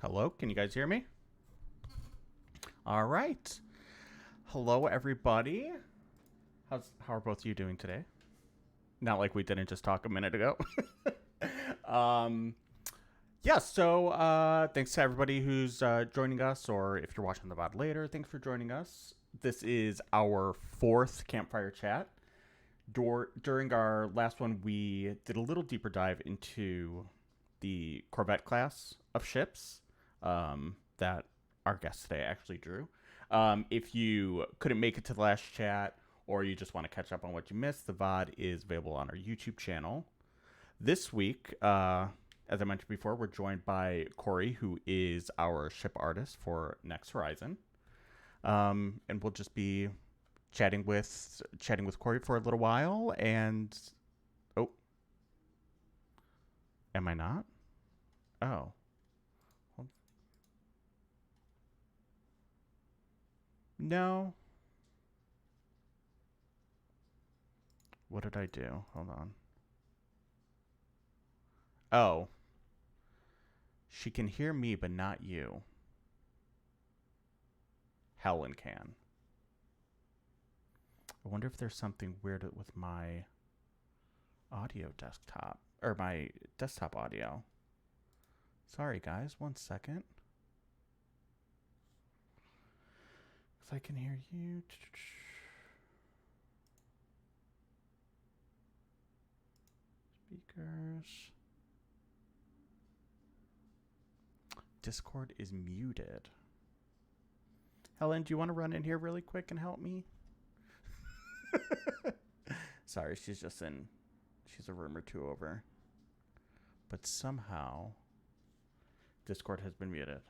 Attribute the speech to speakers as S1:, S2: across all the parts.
S1: Hello, can you guys hear me? All right. Hello, everybody. How are both of you doing today? Not like we didn't just talk a minute ago. Thanks to everybody who's joining us, or if you're watching the VOD later, thanks for joining us. This is our 4th Campfire Chat. During our last one, we did a little deeper dive into the Corvette class of ships that our guest today actually drew. If you couldn't make it to the last chat, or you just want to catch up on what you missed, the VOD is available on our YouTube channel. This week, as I mentioned before, we're joined by Kory, who is our ship artist for Next Horizon. And we'll just be chatting with Kory for a little while. And am I not? Oh. No. What did I do? Hold on. Oh. She can hear me, but not you. Helen can. I wonder if there's something weird with my audio desktop, or my desktop audio. Sorry, guys. 1 second. Because I can hear you. Speakers. Discord is muted. Helen, do you want to run in here really quick and help me? Sorry, she's a room or two over. But somehow, Discord has been muted.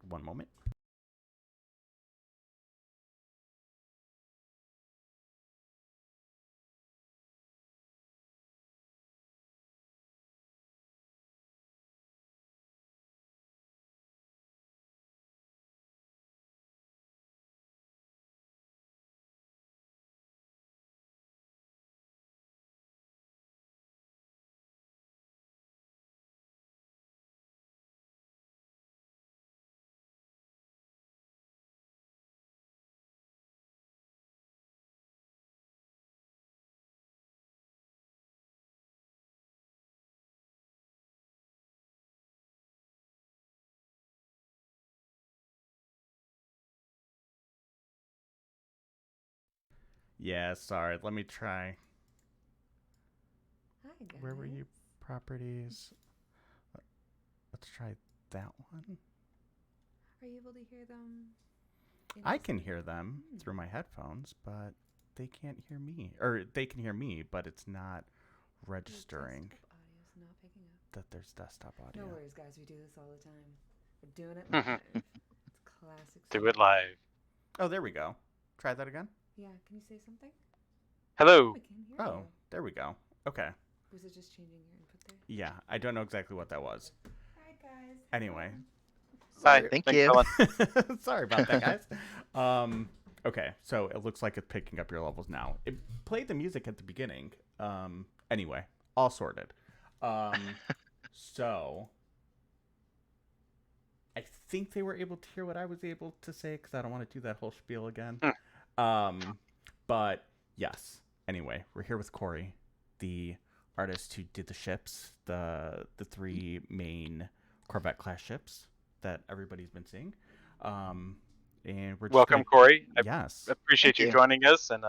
S1: One moment. Yeah, sorry. Let me try.
S2: Hi, guys.
S1: Where were you? Properties. Let's try that one.
S2: Are you able to hear them?
S1: I can hear them through my headphones, but they can't hear me. Or they can hear me, but it's not registering.
S2: Desktop audio's not picking up.
S1: That there's desktop audio.
S2: No worries, guys. We do this all the time. We're doing it live. It's classic.
S3: Do it live.
S1: Oh, there we go. Try that again.
S2: Yeah, can you say something?
S3: Hello.
S2: I can hear you.
S1: There we go. Okay.
S2: Was it just changing your input there?
S1: Yeah, I don't know exactly what that was.
S2: Hi, guys.
S1: Anyway.
S3: Hi.
S4: Thank
S3: Thanks,
S4: you.
S3: Helen.
S1: Sorry about that, guys. Okay, so it looks like it's picking up your levels now. It played the music at the beginning. Anyway, all sorted. So I think they were able to hear what I was able to say because I don't want to do that whole spiel again.
S3: Hmm.
S1: But yes. Anyway, we're here with Kory, the artist who did the ships, the three main Corvette class ships that everybody's been seeing. And we're just
S3: Welcome,
S1: gonna
S3: Kory. I
S1: yes.
S3: appreciate
S4: Thank
S3: you
S4: you.
S3: joining us and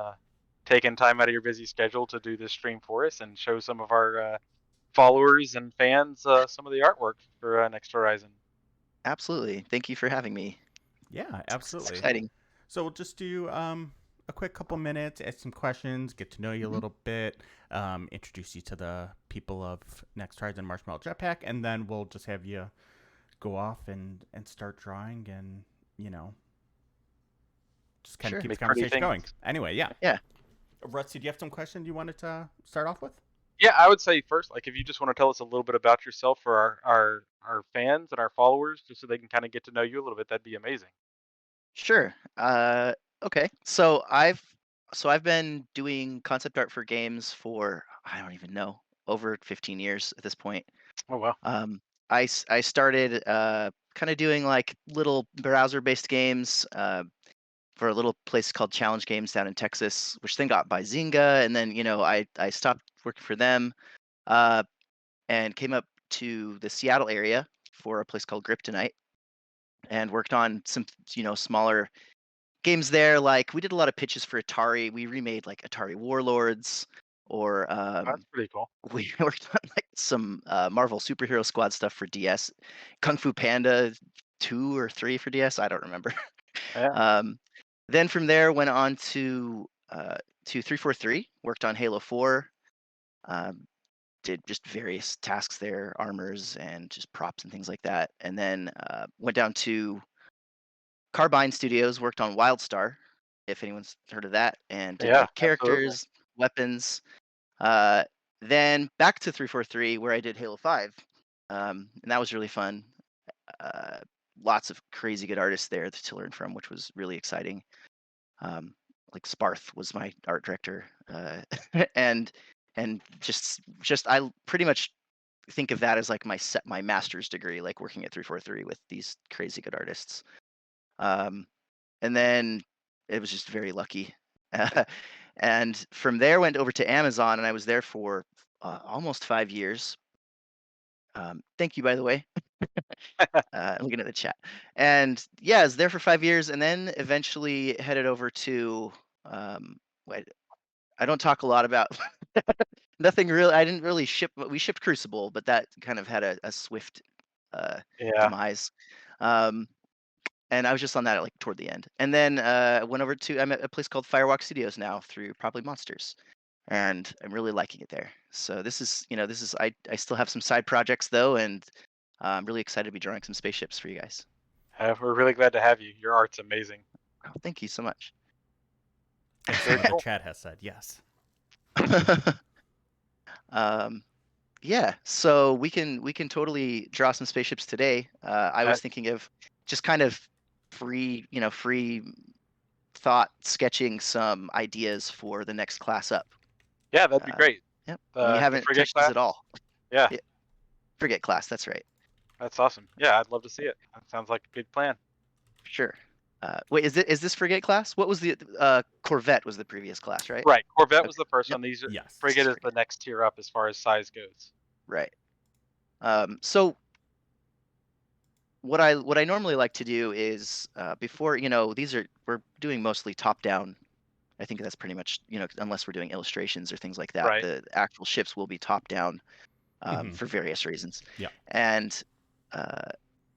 S3: taking time out of your busy schedule to do this stream for us and show some of our followers and fans some of the artwork for Next Horizon.
S4: Absolutely. Thank you for having me.
S1: Yeah,
S4: It's
S1: absolutely.
S4: exciting.
S1: So we'll just do a quick couple minutes, ask some questions, get to know you a
S4: Mhm.
S1: little bit, introduce you to the people of Next Horizon Marshmallow Jetpack, and then we'll just have you go off and start drawing and, you know, just kind of
S4: Sure.
S1: keep the
S3: Make pretty
S1: conversation going.
S3: things.
S1: Anyway, yeah.
S4: Yeah.
S1: Russ, did you have some question you wanted to start off with?
S3: Yeah, I would say first, like if you just want to tell us a little bit about yourself for our fans and our followers, just so they can kind of get to know you a little bit, that'd be amazing.
S4: Sure. Okay. So I've been doing concept art for games for I don't even know, over 15 years at this point.
S3: Oh well.
S4: Um, I started kind of doing like little browser-based games for a little place called Challenge Games down in Texas, which then got by Zynga, and then I stopped working for them uh, and came up to the Seattle area for a place called Kryptonite and worked on some smaller games there. Like we did a lot of pitches for Atari. We remade like Atari Warlords, or
S3: That's pretty cool.
S4: we worked on like some Marvel Superhero Squad stuff for DS, Kung Fu Panda 2 or 3 for DS. I don't remember.
S3: Yeah.
S4: um, then from there went on to 343. Worked on Halo 4. Um, did just various tasks there, armors and just props and things like that. And then went down to Carbine Studios, worked on WildStar, if anyone's heard of that, and did
S3: Yeah,
S4: like
S3: absolutely.
S4: characters, weapons. Uh, then back to 343, where I did Halo 5, and that was really fun. Uh, Lots of crazy good artists there to learn from, which was really exciting. Like Sparth was my art director, and just I pretty much think of that as like my master's degree, like working at 343 with these crazy good artists. Um, and then it was just very lucky. And from there went over to Amazon, and I was there for almost 5 years. Thank you, by the way. Looking at the chat, and yeah, I was there for 5 years, and then eventually headed over to. Wait, I don't talk a lot about nothing real. I didn't really ship. We shipped Crucible, but that kind of had a swift
S3: Yeah.
S4: demise. Um, and I was just on that like toward the end. And then went over to I'm at a place called Firewalk Studios now through Probably Monsters, and I'm really liking it there. So this is I still have some side projects though, and I'm really excited to be drawing some spaceships for you guys.
S3: We're really glad to have you. Your art's amazing.
S4: Oh, thank you so much.
S1: As
S3: Very
S1: some of the
S3: cool.
S1: chat has said, yes.
S4: um, yeah, so we can totally draw some spaceships today. I
S3: Uh,
S4: was thinking of just kind of free thought sketching some ideas for the next class up.
S3: yeah, that'd be great.
S4: Yep. And you
S3: The
S4: haven't
S3: frigate
S4: touched these
S3: class.
S4: at all.
S3: Yeah,
S4: Yeah, frigate class, that's right.
S3: that's awesome. Yeah, I'd love to see it. That sounds like a good plan.
S4: Sure. Wait, is this frigate class? What was the Corvette was the previous class, right?
S3: Right. Corvette was
S4: Okay.
S3: the first
S4: Yep.
S3: one. These
S1: Yes.
S3: frigate is the
S4: Frigate.
S3: next tier up as far as size goes.
S4: Right. So what I normally like to do is before we're doing mostly top down. I think that's pretty much unless we're doing illustrations or things like that.
S3: Right.
S4: The actual ships will be top down
S1: Mhm.
S4: for various reasons.
S1: Yeah.
S4: And uh,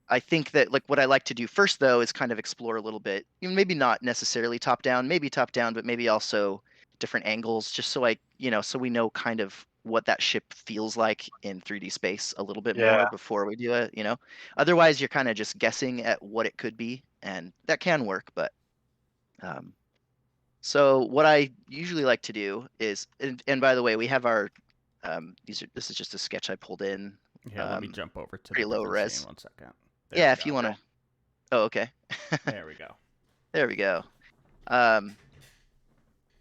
S4: I think that like what I like to do first though is kind of explore a little bit, maybe not necessarily top down, maybe top down, but maybe also different angles, just so we know kind of what that ship feels like in 3D space a little bit more
S3: Yeah.
S4: before we do it. Otherwise you're kind of just guessing at what it could be, and that can work, but um, so what I usually like to do is, and by the way, we have our this is just a sketch I pulled in.
S1: Yeah, let me jump over to the
S4: Pretty low
S1: different scene
S4: res.
S1: 1 second. There
S4: Yeah,
S1: we
S4: if
S1: go.
S4: you want to. Oh, okay.
S1: There we go.
S4: There we go.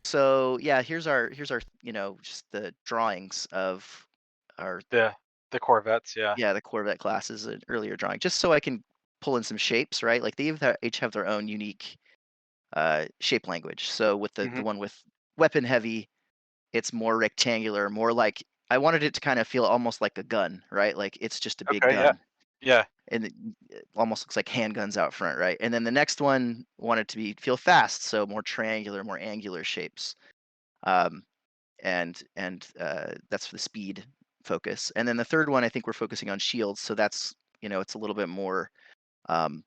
S4: So yeah, here's our just the drawings of our
S3: The Corvettes, yeah.
S4: the Corvette classes, an earlier drawing, just so I can pull in some shapes, right? Like they each have their own unique shape language. So with the
S3: Mhm.
S4: one with weapon heavy, it's more rectangular, more like I wanted it to kind of feel almost like a gun, right? Like it's just a big
S3: Okay, yeah.
S4: gun,
S3: Yeah.
S4: and it almost looks like handguns out front, right? And then the next one wanted to feel fast, so more triangular, more angular shapes. Um, and that's for the speed focus. And then the third one, I think we're focusing on shields, so that's it's a little bit more. Um,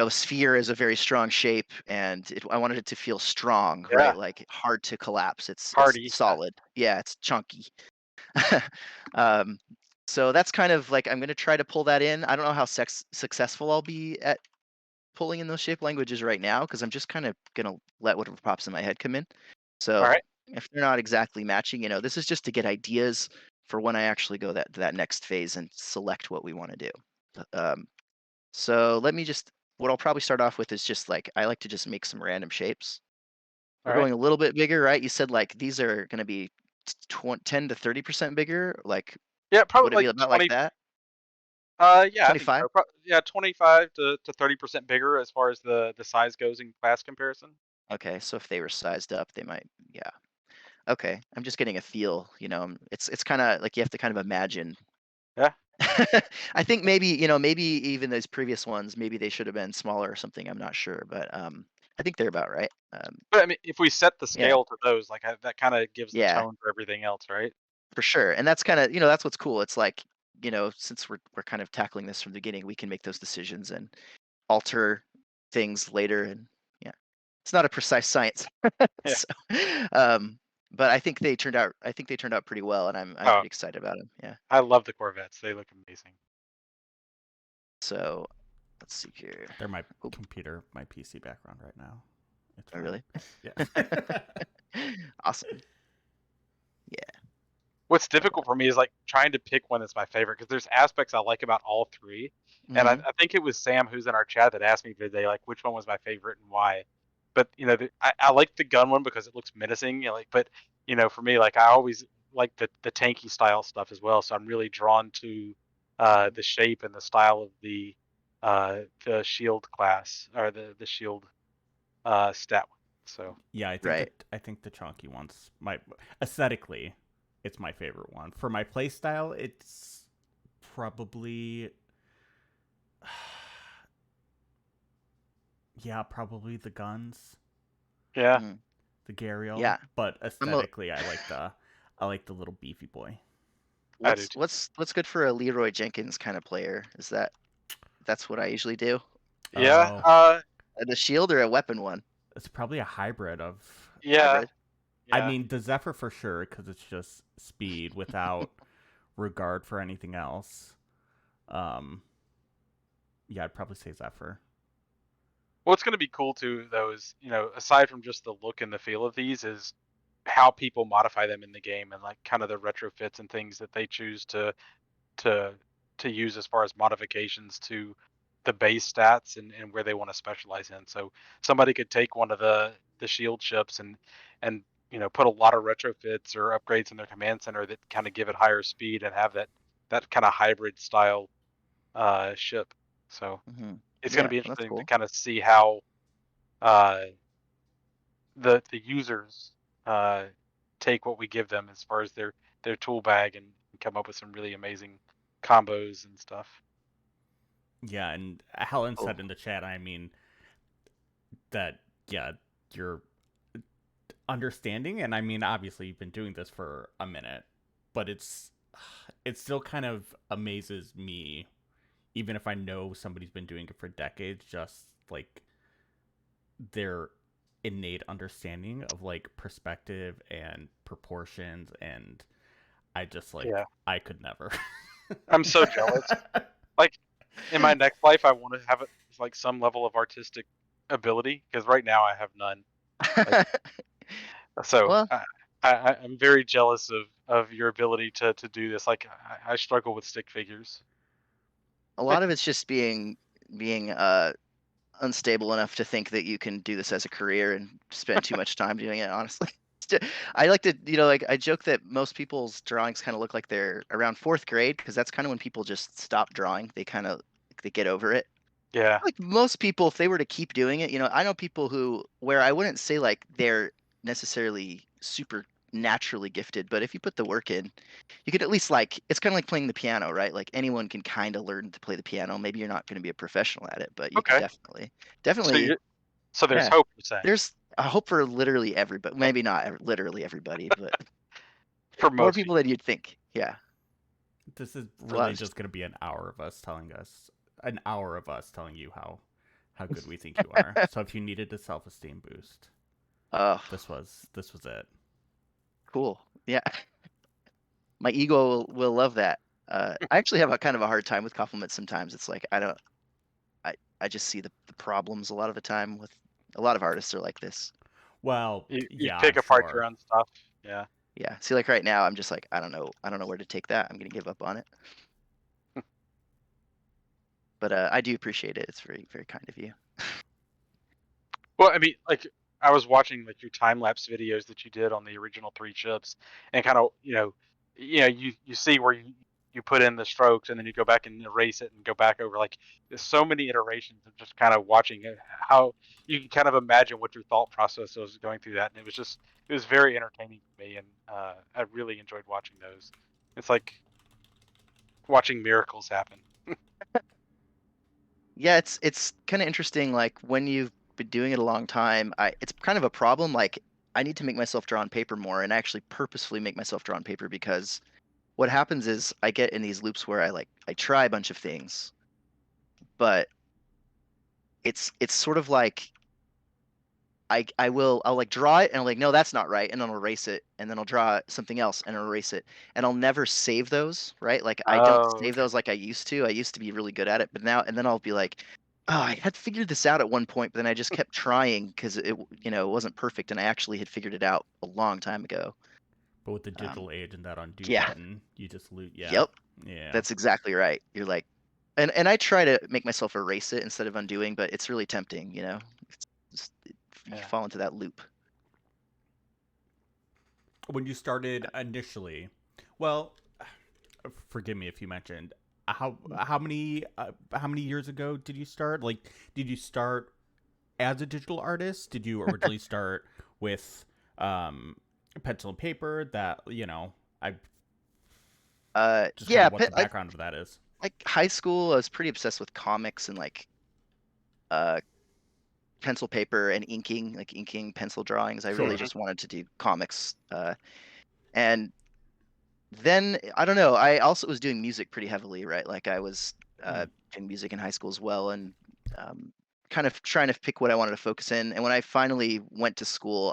S4: sphere is a very strong shape, and I wanted it to feel strong,
S3: Yeah.
S4: right? Like hard to collapse. It's
S3: Hardy.
S4: solid. Yeah, it's chunky. um, so that's kind of like I'm gonna try to pull that in. I don't know how successful I'll be at pulling in those shape languages right now because I'm just kind of gonna let whatever pops in my head come in.
S3: All
S4: So
S3: right.
S4: if they're not exactly matching, this is just to get ideas for when I actually go that next phase and select what we want to do. Um, so let me just what I'll probably start off with is just like I like to just make some random shapes.
S3: All
S4: We're
S3: right.
S4: going a little bit bigger, right? You said like these are going to be 10 to 30% bigger. Like,
S3: Yeah,
S4: would
S3: probably
S4: it be
S3: like
S4: about like
S3: 20.
S4: that?
S3: Yeah, I think
S4: 25?
S3: so. Yeah, 25 to 30% bigger as far as the size goes in class comparison.
S4: Okay, so if they were sized up, they might, yeah. Okay, I'm just getting a feel. It's kind of like you have to kind of imagine.
S3: Yeah.
S4: I think maybe even those previous ones, maybe they should have been smaller or something. I'm not sure, but I think they're about right.
S3: But I mean, if we set the
S4: Yeah,
S3: scale to those, like that kind of gives the
S4: yeah,
S3: tone for everything else, right?
S4: for sure. And that's kind of that's what's cool. It's like since we're kind of tackling this from the beginning, we can make those decisions and alter things later. And yeah, it's not a precise science.
S3: Yeah.
S4: So, um, but I think they turned out. I think they turned out pretty well, and I'm
S3: Oh,
S4: pretty excited about them. Yeah.
S3: I love the Corvettes. They look amazing.
S4: So let's see here.
S1: They're my
S4: Oh,
S1: my PC background right now. It's
S4: oh
S1: fine.
S4: really?
S1: Yeah.
S4: Awesome. Yeah.
S3: What's difficult for me is like trying to pick one that's my favorite because there's aspects I like about all three. And
S4: Hmm.
S3: I think it was Sam who's in our chat that asked me today, like, which one was my favorite and why. But I like the gun one because it looks menacing. But for me, like I always like the tanky style stuff as well. So I'm really drawn to the shape and the style of the shield class or the shield stat one. So
S1: Yeah,
S4: Right.
S1: I think the chunky one's my aesthetically, it's my favorite one. For my playstyle, it's probably yeah, probably the guns,
S3: yeah,
S4: Mhm.
S1: the Gariel.
S4: Yeah.
S1: But
S4: I'm a,
S1: aesthetically, I like the little beefy boy.
S3: I do
S4: what's
S3: too.
S4: what's good for a Leroy Jenkins kind of player? Is that's what I usually do?
S3: Yeah,
S1: Oh,
S4: The shield or a weapon one?
S1: it's probably a hybrid of.
S3: yeah,
S4: Hybrid?
S1: I
S3: yeah.
S1: mean, the Zephyr for sure, because it's just speed without regard for anything else. Um, yeah, I'd probably say Zephyr.
S3: What's going to be cool too, though, is aside from just the look and the feel of these, is how people modify them in the game and like kind of the retrofits and things that they choose to to use as far as modifications to the base stats and where they want to specialize in. So somebody could take one of the shield ships and put a lot of retrofits or upgrades in their command center that kind of give it higher speed and have that kind of hybrid style ship. So
S4: Hmm.
S3: it's going to
S4: Yeah,
S3: be
S4: well, that's
S3: interesting to
S4: cool.
S3: kind of see how uh, the users uh, take what we give them as far as their tool bag and come up with some really amazing combos and stuff.
S1: Yeah, and Helen
S4: Cool.
S1: said in the chat, I mean, that, yeah, you're understanding, and I mean, obviously, you've been doing this for a minute, but it still kind of amazes me, even if I know somebody's been doing it for decades, just like their innate understanding of like perspective and proportions, and I just
S3: Yeah,
S1: I could never.
S3: I'm so jealous. Like in my next life, I want to have like some level of artistic ability because right now I have none. Like so,
S4: Well,
S3: I'm very jealous of your ability to do this. Like I struggle with stick figures.
S4: a lot of it's just being unstable enough to think that you can do this as a career and spend too much time doing it, honestly. I like to, like I joke that most people's drawings kind of look like they're around 4th grade because that's kind of when people just stop drawing. They kind of they get over it.
S3: Yeah.
S4: Like most people, if they were to keep doing it, I know people where I wouldn't say like they're necessarily super naturally gifted, but if you put the work in, you could at least it's kind of like playing the piano, right? Like anyone can kind of learn to play the piano. Maybe you're not going to be a professional at it, but you could
S3: Okay.
S4: definitely,
S3: So there's
S4: yeah.
S3: hope, you're saying,
S4: There's a hope for literally everybody. Maybe not literally everybody, but
S3: for
S4: more
S3: most
S4: people than you'd think. Yeah.
S1: This is
S4: It's a lot
S1: really
S4: of
S1: just going to be an hour of us telling you how good we think you are. So if you needed a self-esteem boost,
S4: Oh,
S1: this was it.
S4: cool. Yeah. My ego will love that. I actually have a kind of a hard time with compliments sometimes. It's like I just see the problems a lot of the time with a lot of artists are like this.
S1: Well,
S3: you
S1: yeah,
S3: pick
S1: I'm
S3: apart
S1: sure.
S3: your own stuff. Yeah.
S4: Yeah. See, like right now, I'm just like I don't know where to take that. I'm gonna give up on it. But I do appreciate it. It's very very kind of you.
S3: Well, I mean, like I was watching like your time lapse videos that you did on the original 3 ships, and kind of you see where you put in the strokes and then you go back and erase it and go back over. Like there's so many iterations of just kind of watching how you can kind of imagine what your thought process was going through that, and it was very entertaining for me, and I really enjoyed watching those. It's like watching miracles happen.
S4: Yeah, it's kind of interesting. Like when you've been doing it a long time, it's kind of a problem. Like I need to make myself draw on paper more, and actually purposefully make myself draw on paper because what happens is I get in these loops where I try a bunch of things, but it's sort of like I'll like draw it and I'm like, no, that's not right, and then I'll erase it, and then I'll draw something else and I'll erase it, and I'll never save those, right? Like I don't
S3: Oh,
S4: save
S3: okay.
S4: those like I used to. I used to be really good at it, but now and then I'll be like, oh, I had figured this out at one point, but then I just kept trying because it wasn't perfect, and I actually had figured it out a long time ago.
S1: But with the
S4: Um,
S1: digital age and that undo
S4: yeah,
S1: button, you just loot. Yeah,
S4: yep,
S1: yeah.
S4: that's exactly right. You're like, and I try to make myself erase it instead of undoing, but it's really tempting, It's just, you
S3: Yeah.
S4: fall into that loop.
S1: When you started initially, well, forgive me if you mentioned how many years ago did you start? Like, did you start as a digital artist? Did you originally start with pencil and paper? That I just kind
S4: Yeah,
S1: of what the background of that is.
S4: like high school, I was pretty obsessed with comics and like uh pencil paper and inking, like inking pencil drawings. I really
S1: Sure.
S3: Mhm.
S4: just wanted to do comics. And then I don't know. I also was doing music pretty heavily, right? Like I was
S1: Mm.
S4: doing music in high school as well, and kind of trying to pick what I wanted to focus in. And when I finally went to school,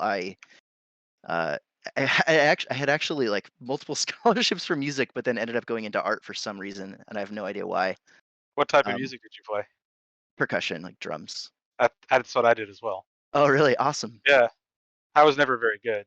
S4: uh, I had actually like multiple scholarships for music, but then ended up going into art for some reason, and I have no idea why.
S3: What type of
S4: Um,
S3: music did you play?
S4: Percussion, like drums.
S3: That's what I did as well.
S4: Oh, really? Awesome.
S3: Yeah, I was never very good.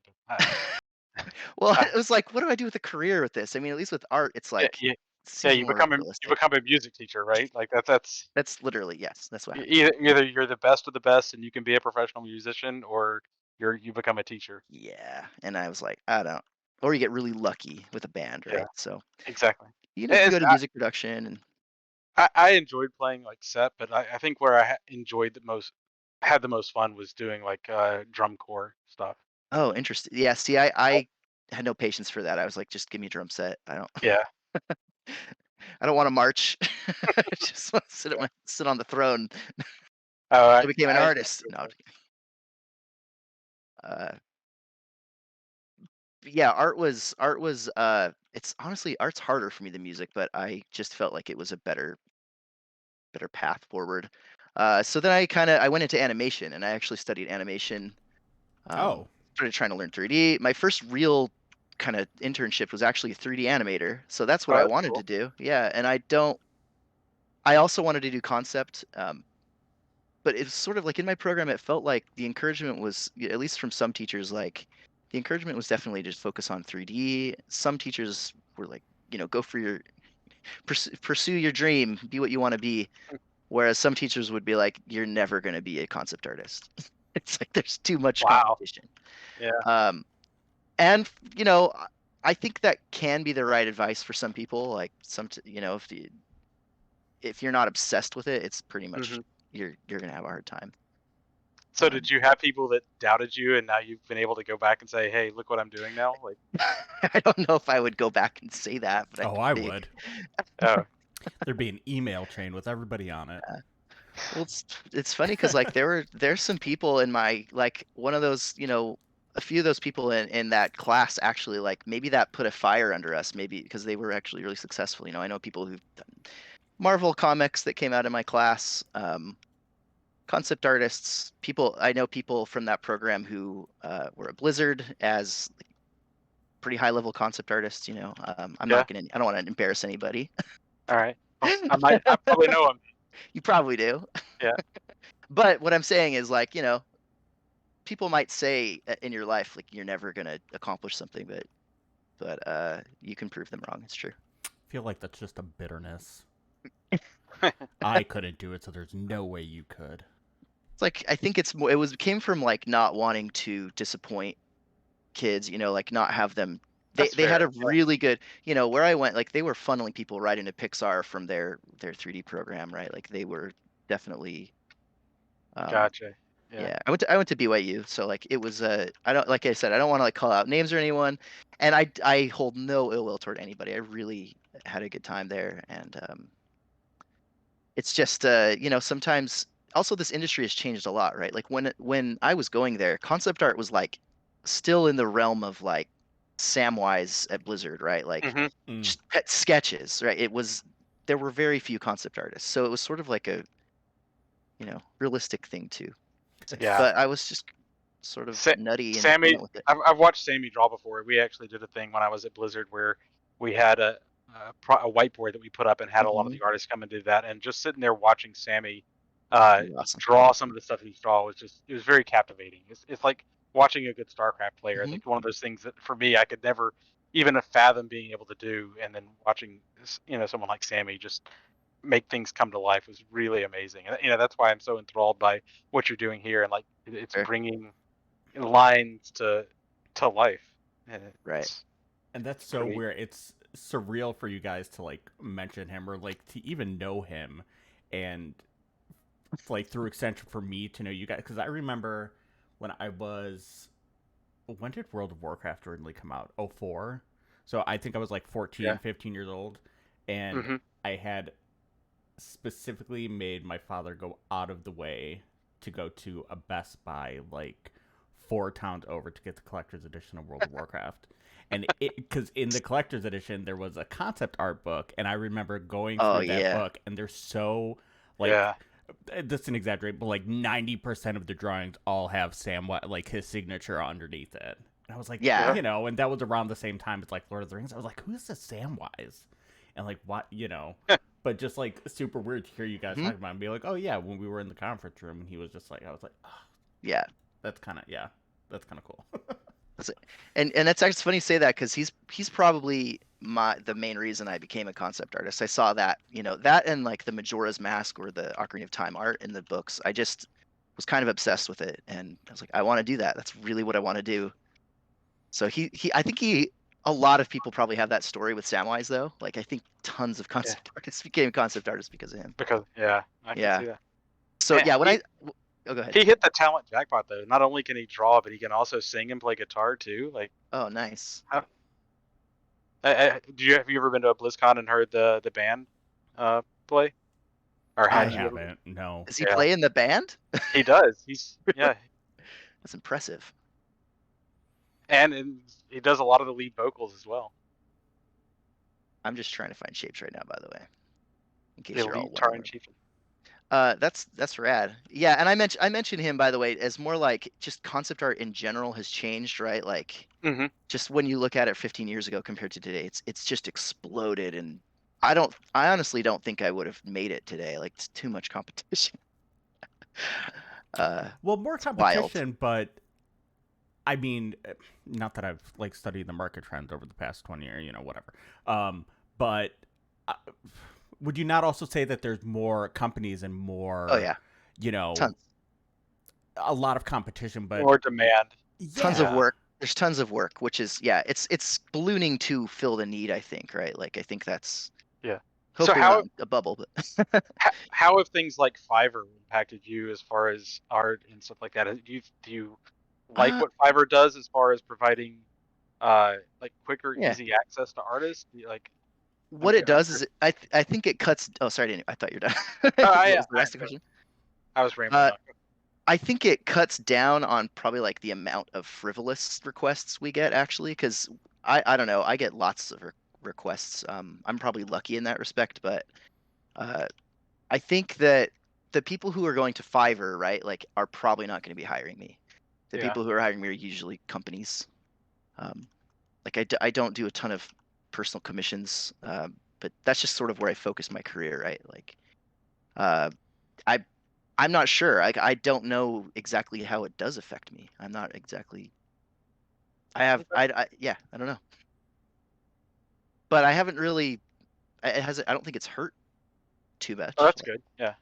S4: Well,
S3: I,
S4: it was like, what do I do with a career with this? I mean, at least with art, it's
S3: yeah,
S4: like
S3: yeah,
S4: it
S3: yeah.
S4: seems more
S3: You
S4: realistic.
S3: become a music teacher, right? Like that's
S4: That's literally yes. That's what happened.
S3: either you're the best of the best and you can be a professional musician, or you become a teacher.
S4: Yeah, and I was like, I don't. Or you get really lucky with a band,
S3: Yeah,
S4: right? So
S3: exactly.
S4: you can
S3: And
S4: go to music production and
S3: I enjoyed playing like set, but I think where enjoyed had the most fun was doing like drum corps stuff.
S4: oh, interesting. Yeah, see, I had no patience for that. I was like, just give me a drum set. I don't
S3: Yeah.
S4: I don't want to march. I just want to sit on the throne.
S3: Oh,
S4: I became an
S3: I
S4: artist. No, I'm just kidding. Uh, yeah, art was it's honestly art's harder for me than music, but I just felt like it was a better path forward. So then I went into animation and I actually studied animation.
S1: Oh,
S4: Started trying to learn 3D. My first real kind of internship was actually a 3D animator. So that's what
S3: oh,
S4: I
S3: that's
S4: wanted to
S3: cool.
S4: do. Yeah, and I also wanted to do concept. But it's sort of like in my program, it felt like the encouragement was, at least from some teachers, like the encouragement was definitely just focus on 3D. Some teachers were like, go for pursue your dream, be what you want to be. Whereas some teachers would be like, "You're never going to be a concept artist." It's like there's too much
S3: Wow.
S4: competition.
S3: Yeah.
S4: And I think that can be the right advice for some people. Like if you're not obsessed with it, it's pretty much
S3: hmm
S4: you're gonna have a hard time.
S3: So did you have people that doubted you, and now you've been able to go back and say, "Hey, look what I'm doing now"? Like,
S4: I don't know if I would go back and say that, but
S1: Oh, I would.
S3: oh,
S1: There'd be an email chain with everybody on it.
S4: Well, it's funny because like there's some people in my like one of those a few of those people in that class actually like maybe that put a fire under us maybe because they were actually really successful. I know people who've done Marvel comics that came out of my class, concept artists. I know people from that program who were at Blizzard as like, pretty high level concept artists. I'm
S3: yeah.
S4: not gonna I don't want to embarrass anybody.
S3: All right. I probably know him.
S4: You probably do.
S3: Yeah.
S4: But what I'm saying is like people might say in your life like you're never gonna accomplish something, but you can prove them wrong. It's true.
S1: I feel like that's just a bitterness. I couldn't do it, so there's no way you could.
S4: It's like I think it came from like not wanting to disappoint kids, like not have them. They had a really good, where I went, like they were funneling people right into Pixar from their 3D program, right? Like they were definitely.
S3: Gotcha.
S4: Yeah, I went to BYU, so like it was I don't like I said I don't want to like call out names or anyone, and I hold no ill will toward anybody. I really had a good time there, and it's just sometimes also this industry has changed a lot, right? Like when I was going there, concept art was like still in the realm of like Samwise at Blizzard, right? Like
S3: Mm-hmm.
S4: just pet sketches, right? There were very few concept artists, so it was sort of like a realistic thing too.
S3: Yeah.
S4: But I was just sort of nutty and
S3: Sammy,
S4: went with it.
S3: I've watched Sammy draw before. We actually did a thing when I was at Blizzard where we had a whiteboard that we put up and had a lot of the artists come and do that. And just sitting there watching Sammy
S4: Awesome.
S3: draw some of the stuff he's drawn it was very captivating. It's like watching a good StarCraft player. I think one of those things that for me I could never even fathom being able to do, and then watching someone like Sammy just make things come to life was really amazing. And that's why I'm so enthralled by what you're doing here, and like it's bringing lines to life. And
S4: Right.
S1: And that's so weird. It's surreal for you guys to like mention him or like to even know him, and like through extension for me to know you guys, because I remember when did World of Warcraft originally come out? 04. So I think I was like 14, 15 years old, and I had specifically made my father go out of the way to go to a Best Buy like 4 towns over to get the collector's edition of World of Warcraft. And because in the collector's edition there was a concept art book, and I remember going through that book, and they're so like that's an exaggerate, but like 90% of the drawings all have Sam like his signature underneath it. And I was like, and that was around the same time as like Lord of the Rings. I was like, who's this Samwise? And like what, but just like super weird to hear you guys talk about it and be like, oh yeah, when we were in the conference room and he was just like, I was like, oh,
S4: yeah,
S1: that's kind of cool.
S4: And that's actually funny you say that because he's probably the main reason I became a concept artist. I saw that that and like the Majora's Mask or the Ocarina of Time art in the books. I just was kind of obsessed with it, and I was like, I want to do that. That's really what I want to do. So I think a lot of people probably have that story with Samwise though. Like I think tons of concept artists became concept artists because of him.
S3: I can see that.
S4: So oh, go ahead.
S3: He hit the talent jackpot though. Not only can he draw, but he can also sing and play guitar too. Like,
S4: oh, nice.
S3: Have you ever been to a BlizzCon and heard the band play? Or
S1: I haven't. No.
S4: Does he play in the band?
S3: He does. That's
S4: impressive.
S3: And he does a lot of the lead vocals as well.
S4: I'm just trying to find shapes right now, by the way, in case
S3: you're all wondering. That's
S4: rad. Yeah, and I mentioned him, by the way, as more like just concept art in general has changed, right? Like just when you look at it 15 years ago compared to today, it's just exploded, and I honestly don't think I would have made it today. Like it's too much competition.
S1: Well, more competition, but I mean, not that I've like studied the market trends over the past 20 years, whatever. But would you not also say that there's more companies and more,
S4: Oh yeah,
S1: you know,
S4: tons.
S1: a lot of competition, but
S3: More demand.
S4: Tons of
S1: yeah,
S4: work. There's tons of work, which is it's ballooning to fill the need. I think, right? Like I think that's
S3: Yeah. So
S4: hopefully not a bubble, but
S3: how have things like Fiverr impacted you as far as art and stuff like that? Do you like
S4: uh,
S3: what Fiverr does as far as providing like quicker,
S4: yeah.
S3: easy access to artists? Do you, like,
S4: What it
S3: I'm
S4: does
S3: curious.
S4: is I think it cuts. Oh, sorry, I thought you're done.
S3: I,
S4: What was the
S3: I
S4: rest of the question?
S3: I was rambling
S4: Uh,
S3: on.
S4: I think it cuts down on probably like the amount of frivolous requests we get actually, because I don't know, I get lots of requests. I'm probably lucky in that respect, but uh, I think that the people who are going to Fiverr, right, like, are probably not going to be hiring me. The
S3: Yeah.
S4: people who are hiring me are usually companies. Um, like I don't do a ton of personal commissions, but that's just sort of where I focus my career, right? Like, uh, I I'm not sure. I don't know exactly how it does affect me. I'm not exactly.
S3: Okay.
S4: Yeah, I don't know. But I haven't really. It hasn't. I don't think it's hurt too
S3: Oh,
S4: much.
S3: that's
S4: Like,
S3: good. Yeah.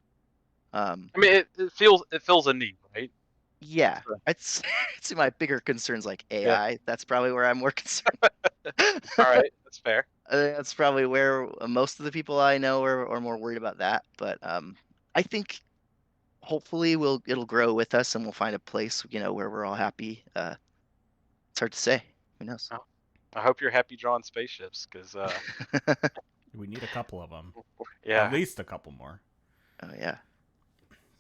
S4: um,
S3: I mean, it fills a need, right?
S4: yeah,
S3: So,
S4: it's it's my bigger concerns like
S3: yeah.
S4: AI. That's probably where I'm more concerned.
S3: All right, that's fair.
S4: I think that's probably where most of the people I know are more worried about that. But I think hopefully it'll grow with us and we'll find a place, where we're all happy. It's hard to say. Who knows?
S3: Oh, I hope you're happy drawing spaceships, because
S1: we need a couple of them, at
S3: yeah.
S1: least a couple more.
S4: Oh yeah.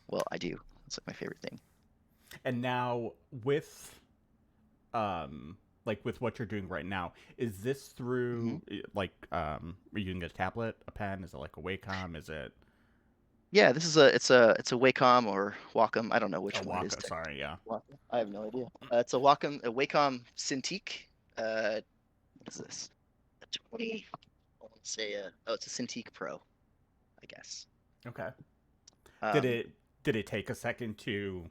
S4: Well, I do. It's like my favorite thing.
S1: And now with like with what you're doing right now, is this
S4: Hmm.
S1: through like are you using a tablet, a pen? Is it like a Wacom? Is it
S4: Yeah, this is it's a Wacom or Wacom. I don't know
S1: a
S4: which one it is.
S1: Wacom? Sorry, yeah.
S4: Wacom. I have no idea. It's a Wacom Cintiq. What is this? A 20. I want to say it's a Cintiq Pro, I guess.
S1: Okay. Did
S4: Um,
S1: it did it take a second to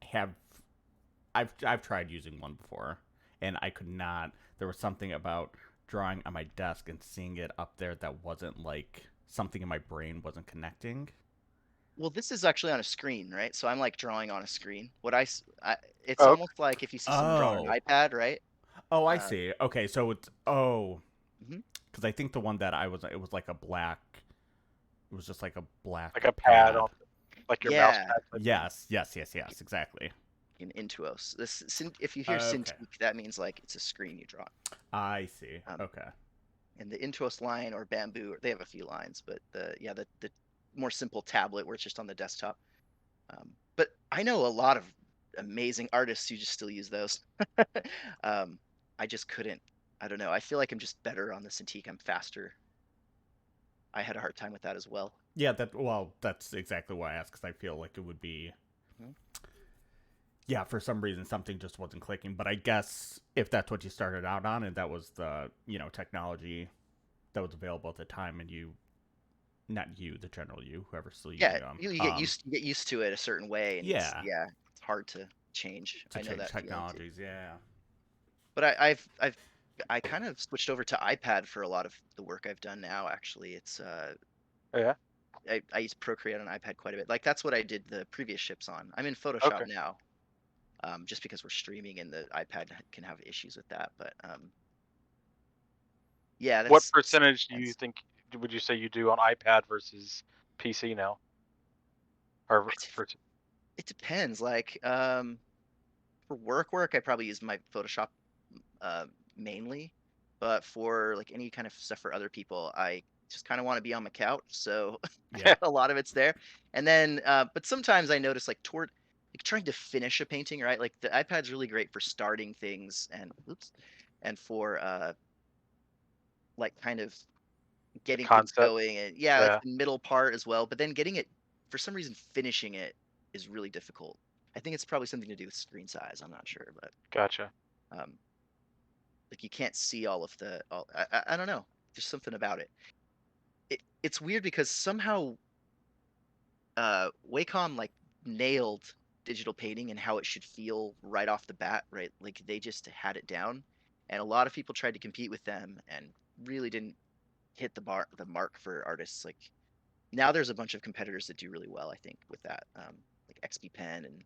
S1: have I've tried using one before and I could not there was something about drawing on my desk and seeing it up there that wasn't like something in my brain wasn't connecting.
S4: well, this is actually on a screen, right? So I'm like drawing on a screen. It's
S3: Oh,
S4: almost like if you see someone draw on an
S1: Oh.
S4: iPad, right?
S1: Oh, I
S4: Uh,
S1: see. Okay, so it's
S4: mhm.
S1: cuz I think the one that I was it was like a black it was just like a black
S3: like a pad
S1: pad.
S3: on, like your mouse
S4: Yeah,
S3: pad type thing.
S1: Yes, exactly.
S4: in Intuos. If you hear
S1: Okay.
S4: Cintiq, that means like it's a screen you draw.
S1: I see.
S4: Um,
S1: Okay.
S4: and the Intuos line or Bamboo, they have a few lines, but the more simple tablet where it's just on the desktop. But I know a lot of amazing artists who just still use those. um, I just couldn't. I don't know. I feel like I'm just better on the Cintiq. I'm faster. I had a hard time with that as well.
S1: Yeah, that's exactly why I asked cuz I feel like it would be
S4: Mhm.
S1: yeah, for some reason something just wasn't clicking. But I guess if that's what you started out on and that was the, technology that was available at the time and you not you, the general you, whoever's still
S4: Yeah,
S1: using them.
S4: you get used to it a certain way, and
S1: Yeah,
S4: it's hard to change.
S1: to
S4: I know
S1: change
S4: that feeling too.
S1: technologies, yeah.
S4: But I kind of switched over to iPad for a lot of the work I've done now. Actually, it's
S3: Oh, yeah.
S4: I use Procreate on iPad quite a bit. Like that's what I did the previous ships on. I'm in Photoshop
S3: Okay.
S4: now, just because we're streaming and the iPad can have issues with that. But yeah,
S3: What
S4: that's
S3: percentage do you
S4: depends.
S3: think would you say you do on iPad versus PC now? Or
S4: It depends. Like for work, I probably use my Photoshop uh, mainly, but for like any kind of stuff for other people, I just kind of want to be on my couch, so
S1: Yeah.
S4: a lot of it's there. And then, but sometimes I notice like toward like trying to finish a painting, right? Like the iPad's really great for starting things and and for like kind of
S3: the
S4: getting things
S3: concept?
S4: going, and yeah, like
S3: Yeah.
S4: the middle part as well. But then getting it for some reason finishing it is really difficult. I think it's probably something to do with screen size. I'm not sure, but
S3: Gotcha.
S4: um, like you can't see all of I don't know. There's something about it. It's weird because somehow Wacom like nailed digital painting and how it should feel right off the bat, right? Like they just had it down, and a lot of people tried to compete with them and really didn't hit the mark for artists. Like now, there's a bunch of competitors that do really well. I think with that, like XP Pen, and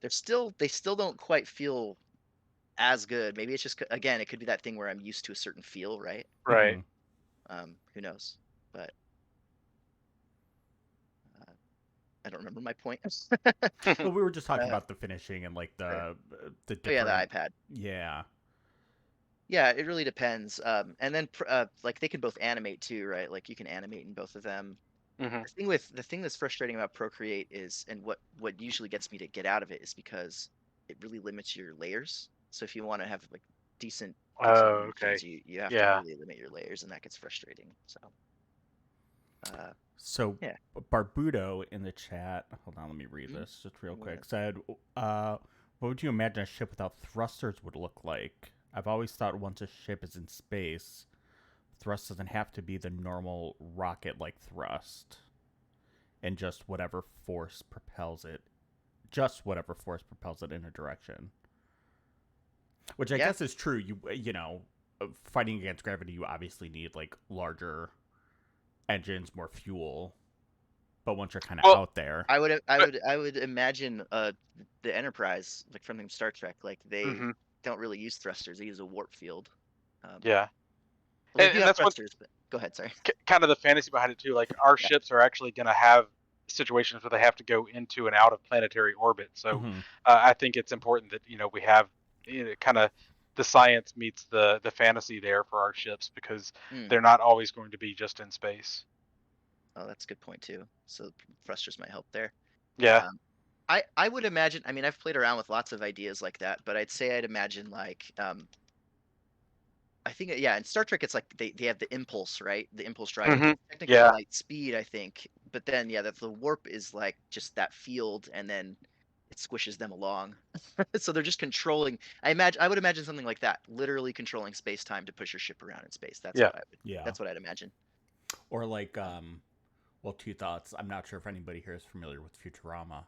S4: they still don't quite feel as good. Maybe it's just again, it could be that thing where I'm used to a certain feel, right?
S3: Right.
S4: Who knows? But I don't remember my point.
S1: Well, we were just talking about the finishing and like the different.
S4: Oh yeah, the iPad.
S1: Yeah.
S4: Yeah, it really depends. And then like they can both animate too, right? Like you can animate in both of them.
S3: Mhm.
S4: The thing that's frustrating about Procreate is, and what usually gets me to get out of it is because it really limits your layers. So if you want to have like decent
S3: Oh,
S4: animations,
S3: okay.
S4: you have to
S3: Yeah.
S4: really limit your layers, and that gets frustrating. So
S1: So
S4: yeah.
S1: Barbudo in the chat, hold on, let me read this just real quick. Said, "What would you imagine a ship without thrusters would look like? I've always thought once a ship is in space, thrust doesn't have to be the normal rocket-like thrust, and just whatever force propels it in a direction." Which I guess is true. You know, fighting against gravity, you obviously need like larger engines, more fuel. But once you're kind of out there,
S4: I would imagine the Enterprise, like from Star Trek, like they don't really use thrusters; they use a warp field.
S3: Yeah.
S4: Well, they do
S3: And
S4: have
S3: that's what
S4: thrusters, but go ahead. Sorry.
S3: kind of the fantasy behind it too. Like our
S4: Yeah.
S3: ships are actually going to have situations where they have to go into and out of planetary orbit. So I think it's important that we have kind of the science meets the fantasy there for our ships, because they're not always going to be just in space.
S4: Oh, that's a good point too. So thrusters might help there.
S3: Yeah.
S4: I would imagine. I mean, I've played around with lots of ideas like that, but I'd imagine like I think in Star Trek it's like they have the impulse, right? The impulse drive. It's technically light speed, I think. But then the warp is like just that field, and then it squishes them along. So they're just controlling. I would imagine something like that, literally controlling space time to push your ship around in space. That's what I would.
S1: Yeah.
S4: That's what I'd imagine.
S1: Or like well, two thoughts. I'm not sure if anybody here is familiar with Futurama,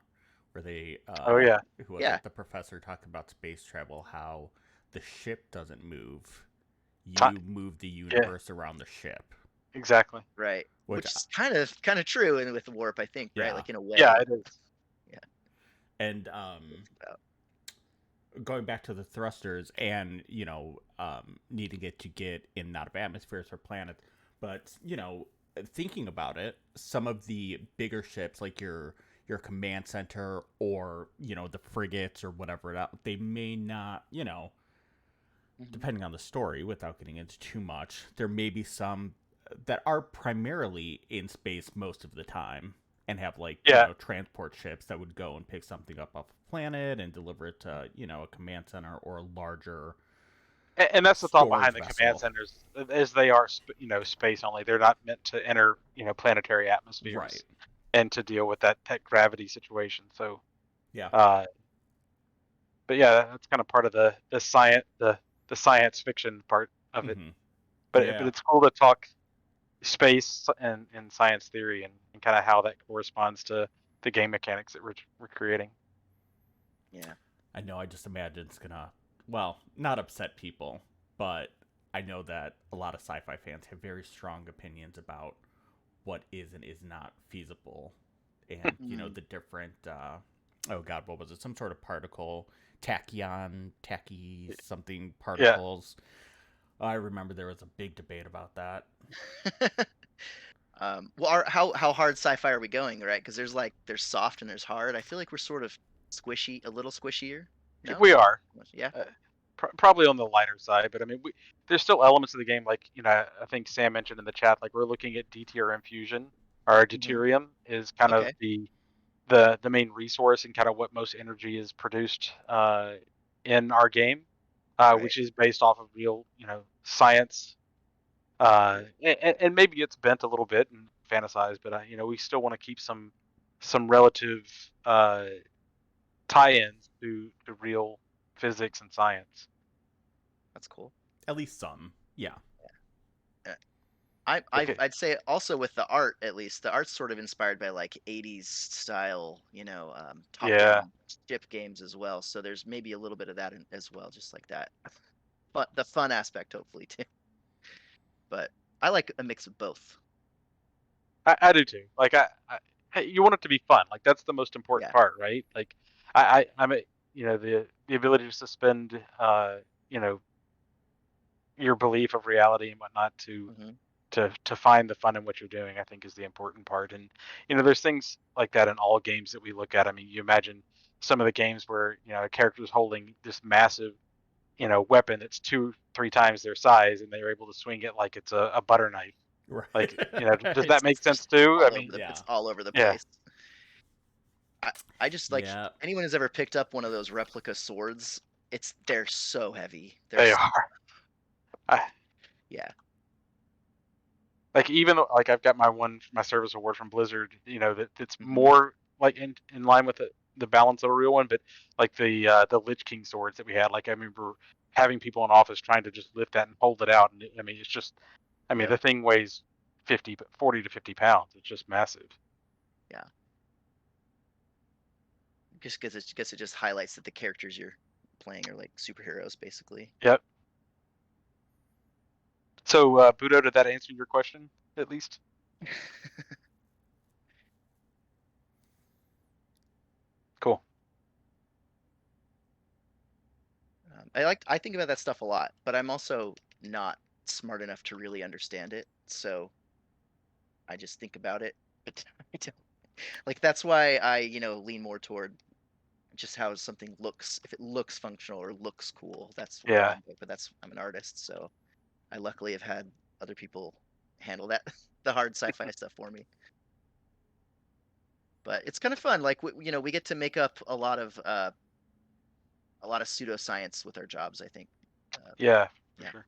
S1: where they who was like the professor talked about space travel, how the ship doesn't move. You move the universe around the ship.
S3: Exactly.
S4: Right. Which is kind of true, and with warp, I think, right? Like in a way.
S3: Yeah, it is.
S4: Yeah.
S1: And going back to the thrusters and needing it to get in and out of atmospheres for planets, but thinking about it, some of the bigger ships like your command center or the frigates or whatever, they may not, depending on the story, without getting into too much, there may be some that are primarily in space most of the time and have like transport ships that would go and pick something up off a planet and deliver it to a command center or a larger.
S3: And that's the thought behind the
S1: vessel.
S3: command centers, is they are space only. They're not meant to enter planetary atmospheres,
S1: right,
S3: and to deal with that gravity situation. So
S1: yeah.
S3: But yeah, that's kind of part of the science fiction part of it. But it's cool to talk space and science theory and kind of how that corresponds to the game mechanics that we're creating.
S4: Yeah.
S1: I know. I just imagine it's gonna, not upset people, but I know that a lot of sci-fi fans have very strong opinions about what is and is not feasible, and the different. Oh God, what was it? Some sort of particle, tacky something particles. Yeah. I remember there was a big debate about that.
S4: Well, how hard sci-fi are we going, right? Because there's soft and there's hard. I feel like we're sort of squishy, a little squishier. No?
S3: We are.
S4: Yeah.
S3: Probably on the lighter side, but I mean, there's still elements of the game, like I think Sam mentioned in the chat, like we're looking at DTRM fusion, or deuterium is kind of the main resource and kind of what most energy is produced in our game, which is based off of real science, and maybe it's bent a little bit and fantasized, but we still want to keep some relative tie-ins to real physics and science.
S4: That's cool.
S1: At least some, yeah.
S4: I'd say also with the art, at least the art's sort of inspired by like 80s style, top-down ship games as well. So there's maybe a little bit of that as well, just like that. But the fun aspect, hopefully too. But I like a mix of both.
S3: I do too. Like you want it to be fun. Like that's the most important part, right? Like I'm a, the ability to suspend your belief of reality and whatnot to find the fun in what you're doing, I think is the important part. And there's things like that in all games that we look at. I mean, you imagine some of the games where a character's holding this massive weapon that's 2-3 times their size, and they're able to swing it like it's a butter knife.
S1: Right.
S3: Like, does that make sense too? I mean,
S4: it's all over the
S3: Yeah.
S4: place. I just like anyone who's ever picked up one of those replica swords. They're so heavy.
S3: They are.
S4: Yeah.
S3: Like even like I've got my service award from Blizzard. That's more like in line with the balance of a real one, but like the Lich King swords that we had. Like I remember having people in office trying to just lift that and hold it out, and I mean it's just, the thing weighs 40 to 50 pounds. It's just massive.
S4: Yeah. Just because it just highlights that the characters you're playing are like superheroes, basically.
S3: Yep. So, Budo, did that answer your question at least? Cool.
S4: I think about that stuff a lot, but I'm also not smart enough to really understand it. So I just think about it, but I don't. Like that's why I lean more toward just how something looks. If it looks functional or looks cool, that's what I'm like. But I'm an artist, so I luckily have had other people handle that the hard sci-fi stuff for me. But it's kind of fun. Like we get to make up a lot of pseudoscience with our jobs, I think.
S3: Yeah. Sure.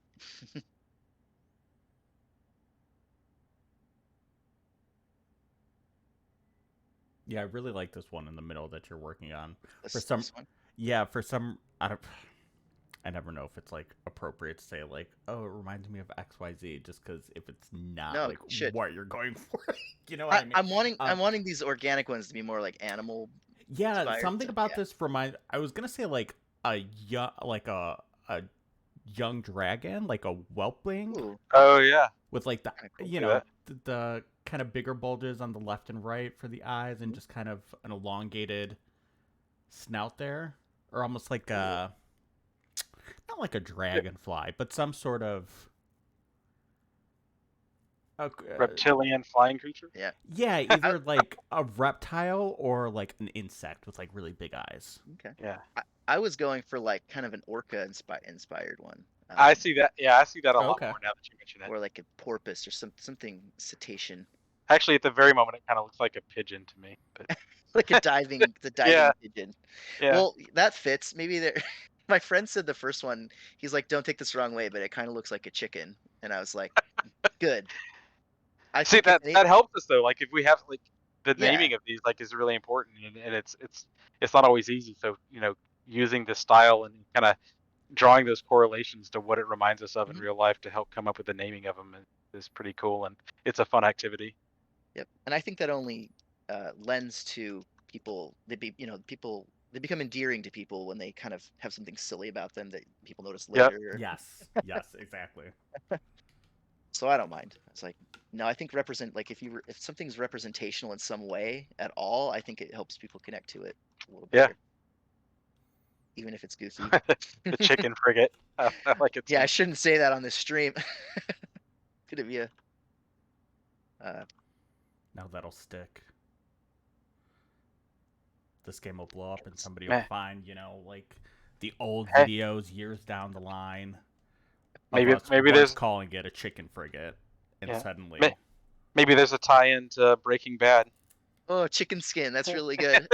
S1: Yeah, I really like this one in the middle that you're working on.
S4: This one?
S1: Yeah, I never know if it's like appropriate to say like, oh, it reminds me of XYZ, just because if it's not what you're going for, what I mean.
S4: I'm wanting these organic ones to be more like animal.
S1: Yeah, something about this I was gonna say like a young dragon, like a whelpling.
S4: Ooh.
S3: Oh yeah.
S1: With like the the kind of bigger bulges on the left and right for the eyes, and just kind of an elongated snout there, or almost like not like a dragonfly, but some sort of
S3: reptilian flying creature.
S1: Yeah, either like a reptile or like an insect with like really big eyes.
S4: Okay.
S3: Yeah.
S4: I was going for like kind of an orca inspired one.
S3: I see that. Yeah, I see that a lot more now that you mention it.
S4: Or like a porpoise or something cetacean.
S3: Actually, at the very moment, it kind of looks like a pigeon to me. But...
S4: like a diving pigeon.
S3: Yeah.
S4: Well, that fits. Maybe there. My friend said the first one. He's like, "Don't take this the wrong way, but it kind of looks like a chicken." And I was like, "Good."
S3: I see that helps us though. Like if we have like the naming of these like is really important, and it's not always easy. So using the style and kind of drawing those correlations to what it reminds us of in real life to help come up with the naming of them is pretty cool, and it's a fun activity.
S4: Yep, and I think that only lends to people. They become endearing to people when they kind of have something silly about them that people notice later.
S1: Yep. Yes, exactly.
S4: So I don't mind. It's like, no, I think if something's representational in some way at all, I think it helps people connect to it a little better. Even if it's goofy.
S3: The chicken frigate. I like it.
S4: Yeah, I shouldn't say that on this stream. Could it be a
S1: now that'll stick. This game will blow up and somebody will find, like the old videos years down the line.
S3: Maybe there's
S1: calling it a chicken frigate, and suddenly
S3: maybe there's a tie-in to Breaking Bad.
S4: Oh, chicken skin! That's really good.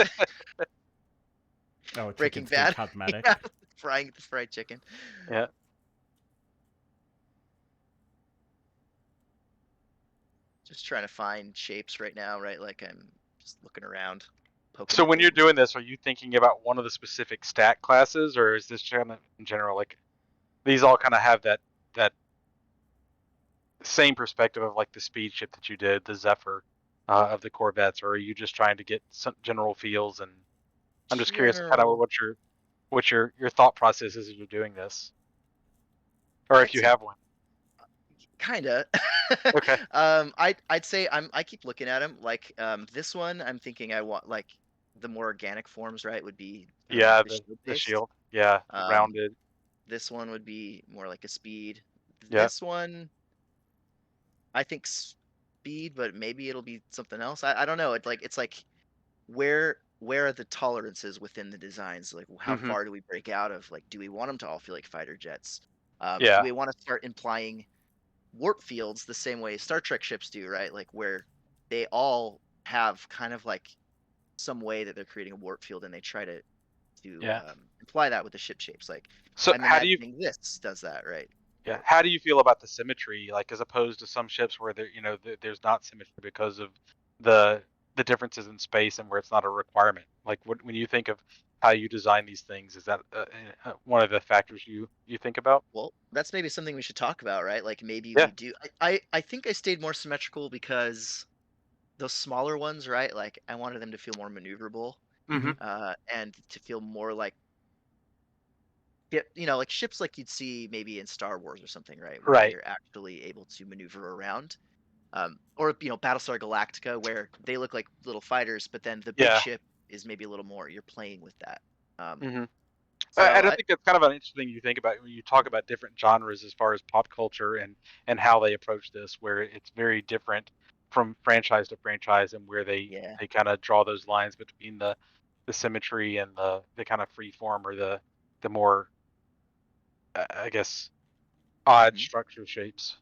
S1: Oh,
S4: Breaking Bad
S1: cosmetic.
S4: Yeah, frying the fried chicken.
S3: Yeah.
S4: Just trying to find shapes right now, right? Like I'm just looking around.
S3: So when you're doing this, are you thinking about one of the specific stat classes, or is this kind of in general? Like these all kind of have that same perspective of like the speed ship that you did, the Zephyr of the Corvettes, or are you just trying to get some general feels? And I'm just curious, kind of what your thought process is as you're doing this, or if you have one.
S4: Kinda.
S3: Okay.
S4: I'd say I keep looking at them. Like this one, I'm thinking I want like the more organic forms, right? Would be
S3: Yeah,
S4: the
S3: the
S4: shield
S3: the
S4: based.
S3: shield. Yeah, the
S4: Um,
S3: rounded.
S4: this one would be more like a speed.
S3: Yeah.
S4: This one, I think speed, but maybe it'll be something else. I don't know. It's like where are the tolerances within the designs? Like how
S3: Mhm.
S4: far do we break out of? Like, do we want them to all feel like fighter jets? Do
S3: Yeah.
S4: we want to start implying warp fields the same way Star Trek ships do, right? Like where they all have kind of like some way that they're creating a warp field, and they try to
S3: Yeah.
S4: imply that with the ship shapes. Like
S3: So
S4: I'm
S3: how do you
S4: imagining this does that, right?
S3: yeah, how do you feel about the symmetry, like as opposed to some ships where there's not symmetry because of the the differences in space and where it's not a requirement? Like when you think of how you design these things, is that one of the factors you think about?
S4: Well, that's maybe something we should talk about, right? Like maybe
S3: Yeah.
S4: we do. I think I stayed more symmetrical because those smaller ones, right? Like I wanted them to feel more maneuverable,
S3: Hmm.
S4: and to feel more like like ships like you'd see maybe in Star Wars or something, right? Where
S3: Right.
S4: they're actually able to maneuver around. Or Battlestar Galactica, where they look like little fighters, but then the big
S3: Yeah.
S4: ship is maybe a little more. You're playing with that. Um,
S3: Hmm.
S4: so
S3: And I
S4: I
S3: think that's kind of an interesting thing you think about when you talk about different genres as far as pop culture and how they approach this, where it's very different from franchise to franchise, and where
S4: yeah.
S3: they kind of draw those lines between the symmetry and the kind of free form or the more I guess odd
S4: Mhm.
S3: structure shapes.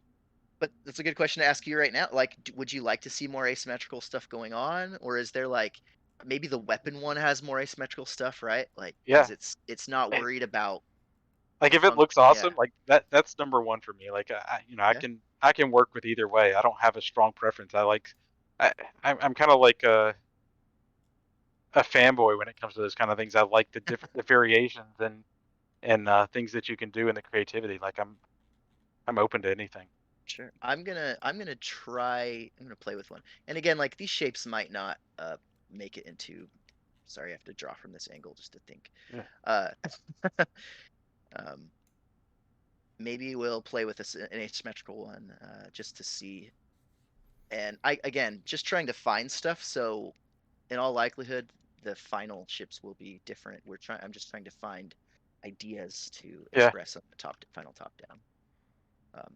S4: But that's a good question to ask you right now. Like, would you like to see more asymmetrical stuff going on, or is there like maybe the weapon one has more asymmetrical stuff, right? Like, because
S3: Yeah.
S4: it's not
S3: Eh,
S4: worried about
S3: like
S4: the
S3: if it
S4: function.
S3: looks
S4: Yeah,
S3: awesome, like that's number one for me. Like
S4: yeah.
S3: I can work with either way. I don't have a strong preference. I I'm kind of like a fanboy when it comes to those kind of things. I like the variations and things that you can do in the creativity. Like I'm open to anything.
S4: Sure. I'm gonna try. I'm gonna play with one. And again, like these shapes might not make it into. Sorry, I have to draw from this angle just to think.
S3: Yeah.
S4: Uh, um, maybe we'll play with an asymmetrical one just to see. And I again just trying to find stuff. So in all likelihood, the final ships will be different. I'm just trying to find ideas to
S3: Yeah.
S4: express on the final top down. Um,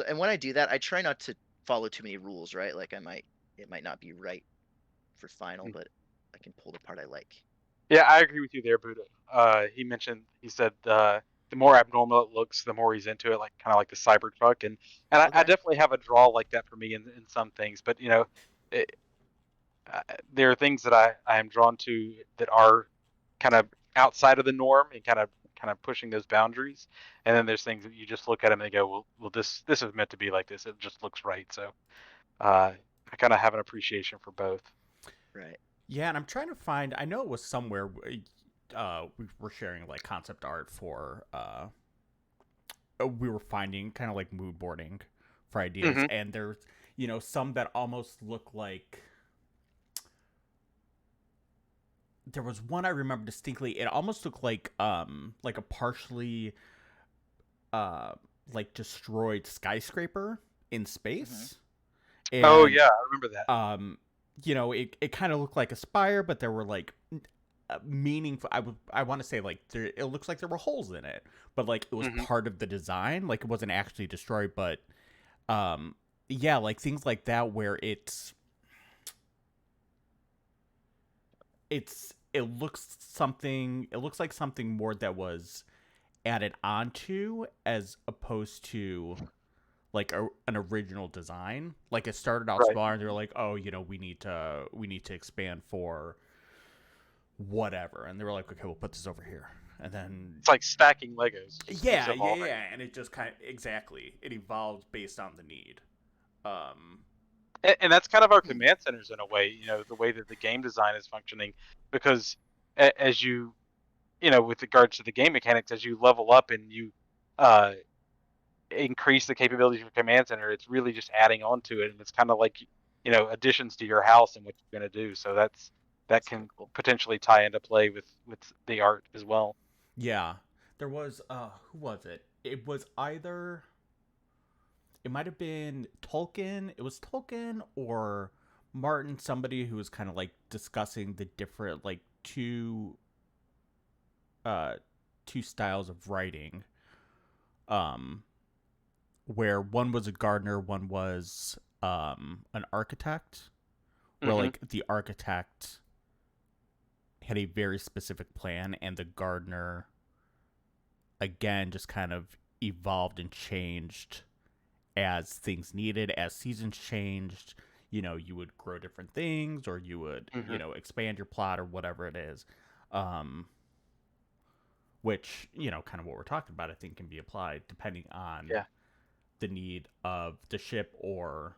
S4: and when I do that, I try not to follow too many rules, right? Like it might not be right for final,
S3: Mm.
S4: but I can pull the part I like.
S3: Yeah, I agree with you there, Buddha. He said the more abnormal it looks, the more he's into it, like kind of like the Cybertruck, and I
S4: Okay.
S3: definitely have a draw like that for me in some things, but it, there are things that I am drawn to that are kind of outside of the norm and kind of pushing those boundaries, and then there's things that you just look at them and they go, well, this is meant to be like this. It just looks right. So I kind of have an appreciation for both.
S4: Right.
S1: Yeah, and I'm trying to find. I know it was somewhere. We were sharing like concept art for. We were finding kind of like mood boarding for ideas,
S3: Hmm.
S1: and there's some that almost look like. There was one I remember distinctly. It almost looked like a partially uh like destroyed skyscraper in
S4: Hmm.
S1: space,
S3: Oh
S1: and
S3: yeah, I remember that.
S1: um it kind of looked like a spire, but there were like meaningful. I want to say like it looks like there were holes in it, but like it was
S3: Hmm.
S1: part of the design. Like it wasn't actually destroyed, but um yeah, like things like that where it looks like something more that was added onto as opposed to like an original design. Like it started out
S3: Right.
S1: smaller, and they're like, oh, we need to expand for whatever, and they were like, okay, we'll put this over here, and then
S3: It's like stacking Legos. It just keeps
S1: yeah, yeah,
S3: evolving.
S1: yeah, and it just kind of exactly it evolves based on the need. Um,
S3: And that's kind of our command centers in a way. The way that the game design is functioning, because as with regards to the game mechanics, as you level up and you uh, increase the capabilities of your command center, it's really just adding on to it, and it's kind of like additions to your house and what you're going to do. So that
S4: That's so
S3: can
S4: cool.
S3: potentially tie into play with the art as well.
S1: yeah, there was who was it? It was either it might have been Tolkien. It was Tolkien or Martin, somebody who was kind of like discussing the different like two styles of writing. Where one was a gardener, one was an architect. Where like the architect had a very specific plan, and the gardener again just kind of evolved and changed as things needed, as seasons changed. You know, you would grow different things, or you would, you know, expand your plot or whatever it is. Which, you know, kind of what we're talking about, I think can be applied depending on the need of the ship, or,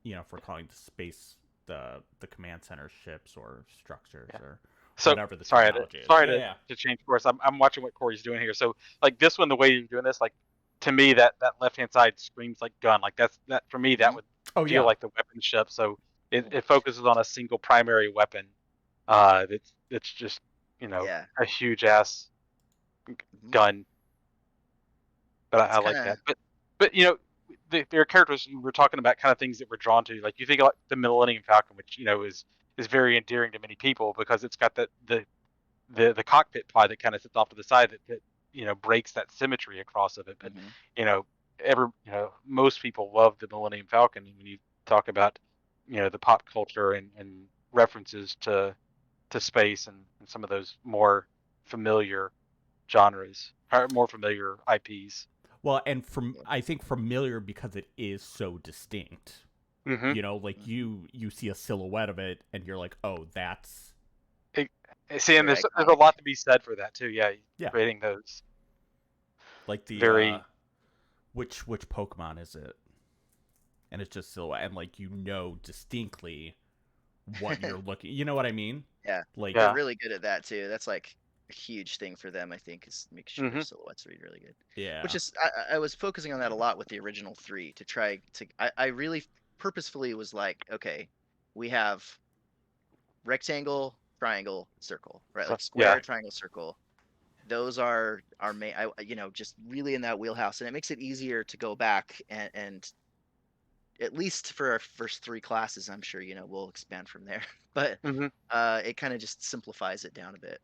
S1: you know, if we're calling the space, the command center ships or structures or whatever the terminology is.
S3: To change course. I'm watching what Kory's doing here. So like this one, the way you're doing this, like to me that left hand side screams like gun. Like that for me that would feel like the weapon ship. So it focuses on a single primary weapon. That's just, you know, a huge ass gun. But I like that. But you know, their characters, we're talking about kind of things that we're drawn to. Like you think about the Millennium Falcon, which, you know, is very endearing to many people because it's got the cockpit pod that kind of sits off to the side that you know breaks that symmetry across of it. But you know, most people love the Millennium Falcon. When you talk about, you know, the pop culture and references to space and some of those more familiar genres, or more familiar IPs.
S1: Well, and I think familiar because it is so distinct. You know, like you see a silhouette of it and you're like, oh, that's.
S3: See, and there's a lot to be said for that too. Yeah. Creating those.
S1: Like the which Pokemon is it? And it's just silhouette, and like, you know, distinctly what you're looking. You know what I mean?
S4: Yeah.
S1: Like
S4: they're really good at that too. That's like a huge thing for them, I think, is make sure their silhouettes read really good.
S1: Yeah.
S4: Which is I was focusing on that a lot with the original 3 to try to I really purposefully was like, okay, we have rectangle, triangle, circle, right? Like square, triangle, circle. Those are our main, you know, just really in that wheelhouse, and it makes it easier to go back and at least for our first 3 classes, I'm sure, you know, we'll expand from there. But it kind of just simplifies it down a bit.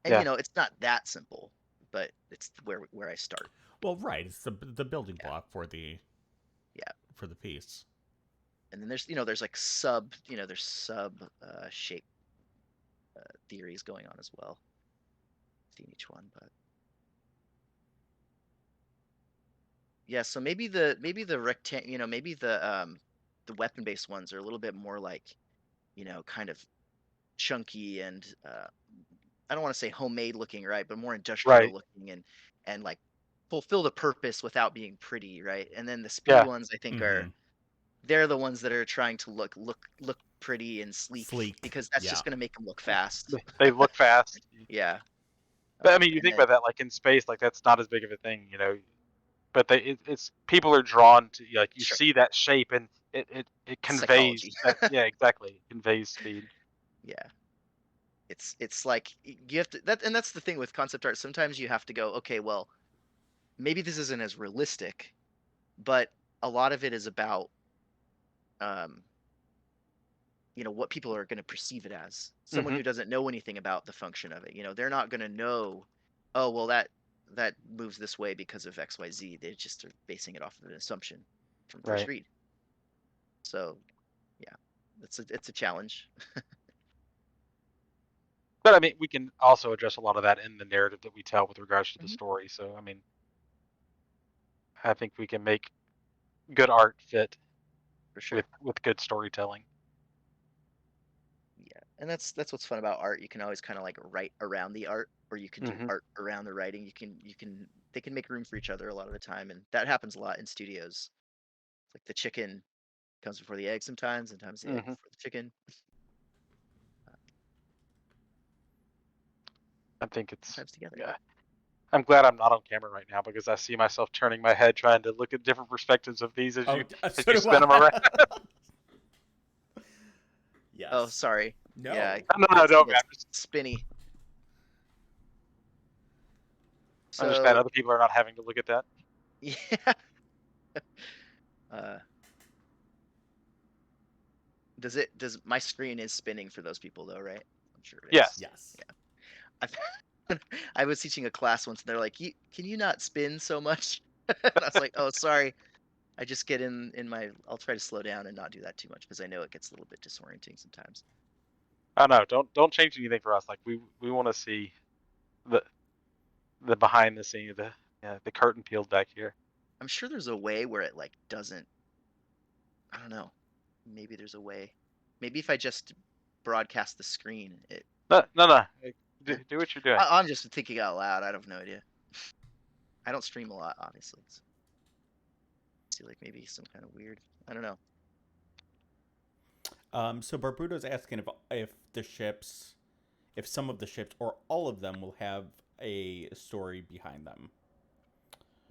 S4: And you know, it's not that simple, but it's where I start.
S1: Well, right, it's the building block for the for the piece.
S4: And then there's like sub shape theories going on as well in each one, but yeah. So maybe the rectangle, you know, maybe the weapon based ones are a little bit more like, you know, kind of chunky and I don't want to say homemade looking, right, but more industrial looking and like fulfill the purpose without being pretty, right? And then the speed ones, I think, they're the ones that are trying to look pretty and sleek because that's just going to make them look fast.
S3: They look fast.
S4: Yeah.
S3: But I mean, you think about that, like in space, like that's not as big of a thing, you know. But it's people are drawn to, like, you see that shape and it conveys that, exactly, it conveys speed.
S4: Yeah. It's like you have to that's the thing with concept art. Sometimes you have to go, okay, well, maybe this isn't as realistic, but a lot of it is about you know, what people are going to perceive it as. Someone who doesn't know anything about the function of it, you know, they're not going to know, oh, well, that moves this way because of XYZ. They just are basing it off of an assumption from first read. So, yeah, it's a challenge.
S3: But I mean, we can also address a lot of that in the narrative that we tell with regards to the story. So, I mean, I think we can make good art fit
S4: for sure
S3: with good storytelling.
S4: Yeah, and that's what's fun about art. You can always kind of like write around the art, or you can do art around the writing. They can make room for each other a lot of the time, and that happens a lot in studios. It's like the chicken comes before the egg sometimes the egg before the chicken.
S3: I think it's
S4: together.
S3: Yeah. I'm glad I'm not on camera right now because I see myself turning my head trying to look at different perspectives of these as you spin them around.
S1: Yes.
S4: Oh, sorry.
S1: No.
S4: Yeah.
S3: No, don't.
S4: Spinny.
S3: I understand other people are not having to look at that.
S4: Yeah. Does my screen is spinning for those people though, right? I'm sure it is.
S3: Yes.
S1: Yes.
S4: I was teaching a class once, and they're like, "Can you not spin so much?" And I was like, "Oh, sorry. I just get in my. I'll try to slow down and not do that too much because I know it gets a little bit disorienting sometimes."
S3: Oh no, don't change anything for us. Like we want to see the behind the scene, the curtain peeled back here.
S4: I'm sure there's a way where it like doesn't. I don't know. Maybe there's a way. Maybe if I just broadcast the screen, it.
S3: No. Do what you're doing.
S4: I'm just thinking out loud. I have no idea. I don't stream a lot, obviously. So see, like maybe some kind of weird. I don't know.
S1: So Barbudo's asking if the ships, if some of the ships or all of them will have a story behind them.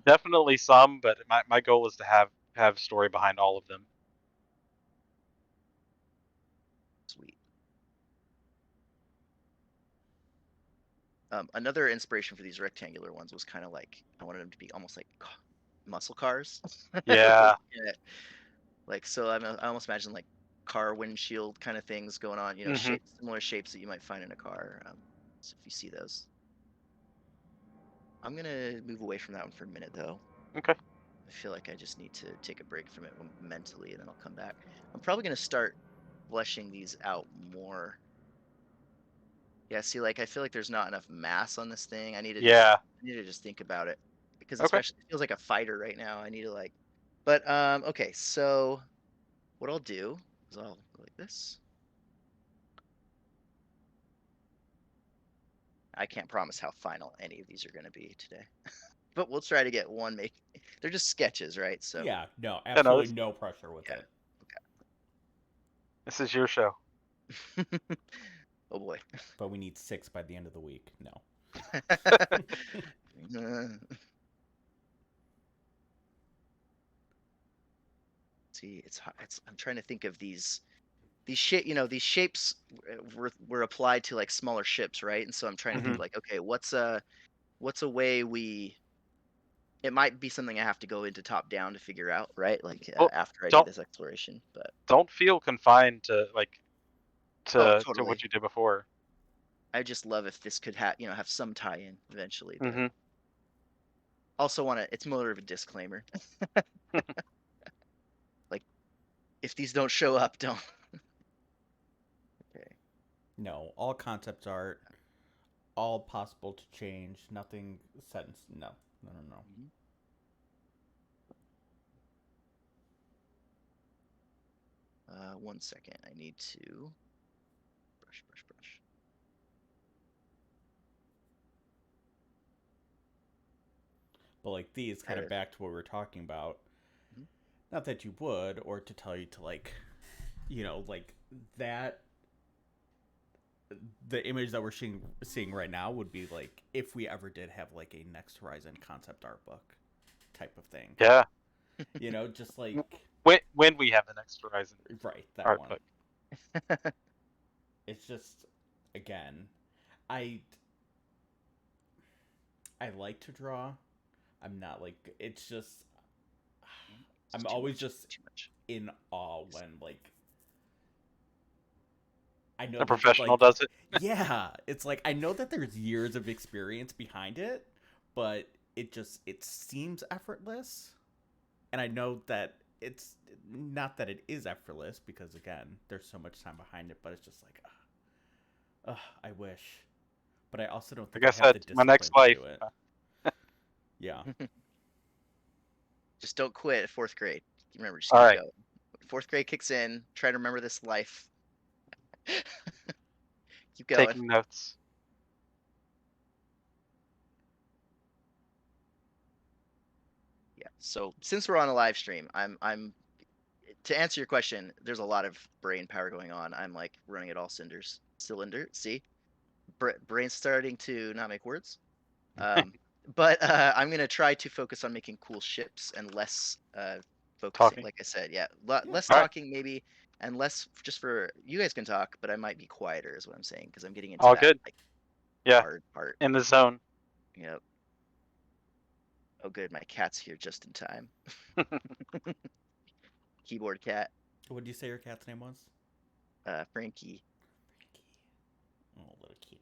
S3: Definitely some, but my goal is to have story behind all of them.
S4: Sweet. Another inspiration for these rectangular ones was kind of like I wanted them to be almost like muscle cars.
S3: Yeah.
S4: Like so, I almost imagine like car windshield kind of things going on. You know,
S3: Mhm.
S4: similar shapes that you might find in a car. So if you see those, I'm gonna move away from that one for a minute though.
S3: Okay.
S4: I feel like I just need to take a break from it mentally, and then I'll come back. I'm probably gonna start fleshing these out more. Yeah, see, like I feel like there's not enough mass on this thing. I need to
S3: Yeah.
S4: just think about it because
S3: Okay.
S4: especially it feels like a fighter right now. I need to like, but okay. So what I'll do is I'll go like this. I can't promise how final any of these are going to be today, but we'll try to get one make. They're just sketches, right? So
S1: Yeah, no,
S3: no,
S1: absolutely no pressure with
S4: yeah.
S1: it.
S3: This is your show.
S4: Oh boy.
S1: But we need 6 by the end of the week. No.
S4: See, it's I'm trying to think of these shape, these shapes were applied to like smaller ships, right? And so I'm trying to think like, okay, what's a way it might be something I have to go into top down to figure out, right? Like
S3: Well,
S4: after I do
S3: don't
S4: this exploration, but
S3: don't feel confined to to
S4: totally.
S3: what you did before.
S4: I just love if this could have some tie-in eventually. But
S3: Mm-hmm.
S4: also want to. It's more of a disclaimer. Like, if these don't show up, don't. Okay.
S1: No, all concept art, all possible to change, nothing set in no.
S4: Mm-hmm. 1 second. I need to brush.
S1: But like these kind of back to what we were talking about.
S4: Mhm.
S1: Not that you would, or to tell you to like, like that. The image that we're seeing right now would be like if we ever did have like a Next Horizon concept art book type of thing.
S3: Yeah.
S1: Just like
S3: when we have the next Horizon
S1: right that
S3: art
S1: one.
S3: book.
S1: It's just again, I like to draw. I'm not like it's just I'm always just
S4: too much.
S1: in awe when like I know
S3: A professional does it.
S1: Yeah, it's like I know that there's years of experience behind it, but it seems effortless. And I know that it's not that it is effortless because again, there's so much time behind it, but it's just like I wish. But I also don't think
S3: Like I
S1: I have
S3: said,
S1: the
S3: my
S1: discipline
S3: next
S1: to
S3: life.
S1: do it. Yeah.
S4: Just don't quit at 4th grade. Remember, just
S3: All
S4: keep
S3: right.
S4: going. 4th grade kicks in. Try to remember this life. Keep going.
S3: Taking notes.
S4: Yeah. So since we're on a live stream, I'm to answer your question. There's a lot of brain power going on. I'm like running at all cylinders. See, brain's starting to not make words. But I'm gonna try to focus on making cool ships and less focusing.
S3: Talking.
S4: Like I said, yeah, less
S3: All right.
S4: talking maybe, and less just for you guys can talk, but I might be quieter, is what I'm saying, because I'm getting into
S3: All
S4: that
S3: good.
S4: like
S3: Yeah.
S4: hard part.
S3: In the zone.
S4: Yep. Oh, good. My cat's here just in time. keyboard cat,
S1: What did you say your cat's name was?
S4: Frankie.
S1: Oh, little kitty.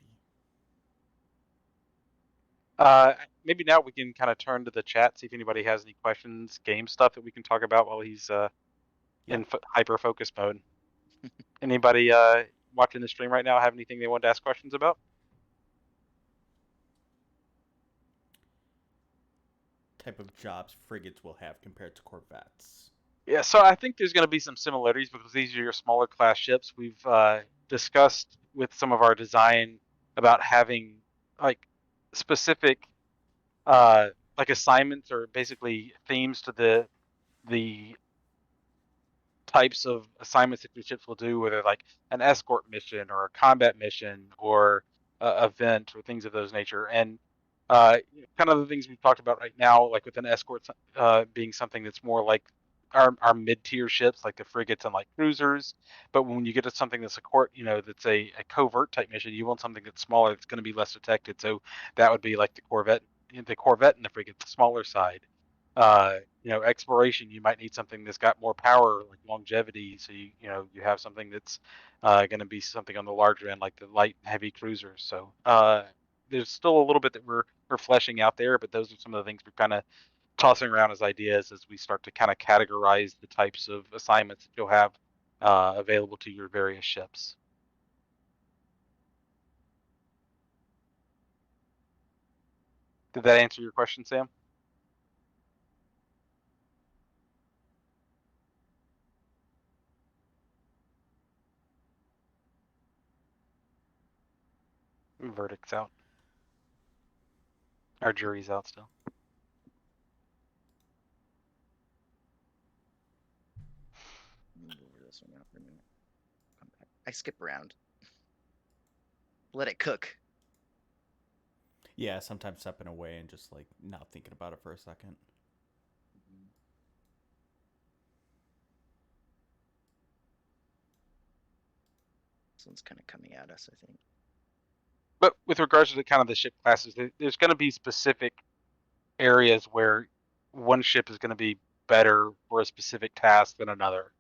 S3: Maybe now we can kind of turn to the chat, see if anybody has any questions, game stuff that we can talk about while he's in hyper focus mode. Anybody watching the stream right now have anything they want to ask questions about?
S1: Type of jobs frigates will have compared to corvettes.
S3: Yeah, so I think there's going to be some similarities because these are your smaller class ships. We've discussed with some of our design about having like specific like assignments or basically themes to the types of assignments that your ships will do, whether like an escort mission or a combat mission or a event or things of those nature. And kind of the things we've talked about right now, like with an escort being something that's more like our mid-tier ships, like the frigates and like cruisers. But when you get to something that's that's a covert type mission, you want something that's smaller, that's going to be less detected. So that would be like the Corvette and the frigate, the smaller side. Exploration, you might need something that's got more power, like longevity. So you have something that's going to be something on the larger end, like the light and heavy cruisers. So there's still a little bit that we're fleshing out there, but those are some of the things we're kind of tossing around as ideas as we start to kind of categorize the types of assignments that you'll have available to your various ships. Did that answer your question, Sam? Verdict's out. Our jury's out still.
S4: Move over this one out for a minute. Come back. I skip around. Let it cook.
S1: Yeah, sometimes stepping away and just like not thinking about it for a second.
S4: This one's kind of coming at us, I think.
S3: But with regards to the kind of the ship classes, there's going to be specific areas where one ship is going to be better for a specific task than another.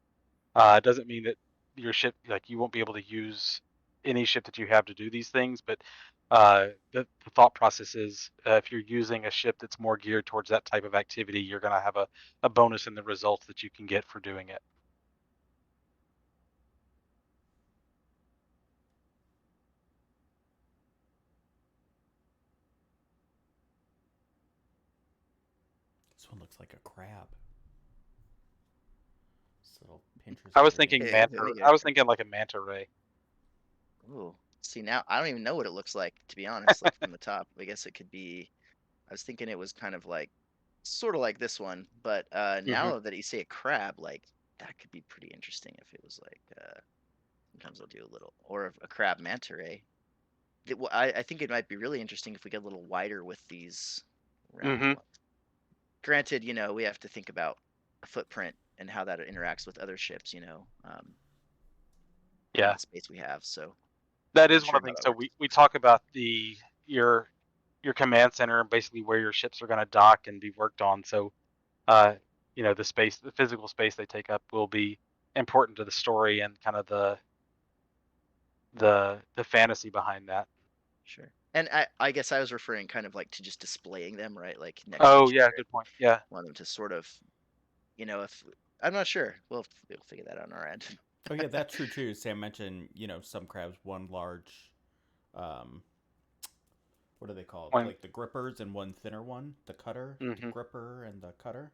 S3: It doesn't mean that your ship, like you won't be able to use any ship that you have to do these things, but the thought process is if you're using a ship that's more geared towards that type of activity, you're going to have a bonus in the results that you can get for doing it.
S1: This one looks like a crab. This little pincher's
S3: I was
S1: area.
S3: thinking
S4: Yeah,
S3: I was thinking like a manta ray.
S4: Ooh. See, now I don't even know what it looks like, to be honest, like from the top. I guess it could be. I was thinking it was kind of like, sort of like this one, but now that you say a crab, like that could be pretty interesting if it was like. Sometimes I'll do a little, or a crab manta ray. I think it might be really interesting if we get a little wider with these round ones. Granted, we have to think about a footprint and how that interacts with other ships,
S3: Yeah,
S4: the space we have. So
S3: that
S4: I'm
S3: is
S4: not
S3: one
S4: sure
S3: of the
S4: how
S3: things.
S4: that
S3: So
S4: works.
S3: we talk about your command center and basically where your ships are going to dock and be worked on. So the physical space they take up will be important to the story and kind of the fantasy behind that.
S4: Sure. And I guess I was referring kind of like to just displaying them, right? Like next to
S3: Oh
S4: each
S3: yeah,
S4: other.
S3: good point. Yeah.
S4: Want them to sort of, if I'm not sure, we'll figure that out on our end.
S1: Oh yeah, that's true too. Sam mentioned, some crabs, one large, what are they called?
S3: One.
S1: Like the grippers and one thinner one, the cutter, the gripper and the cutter.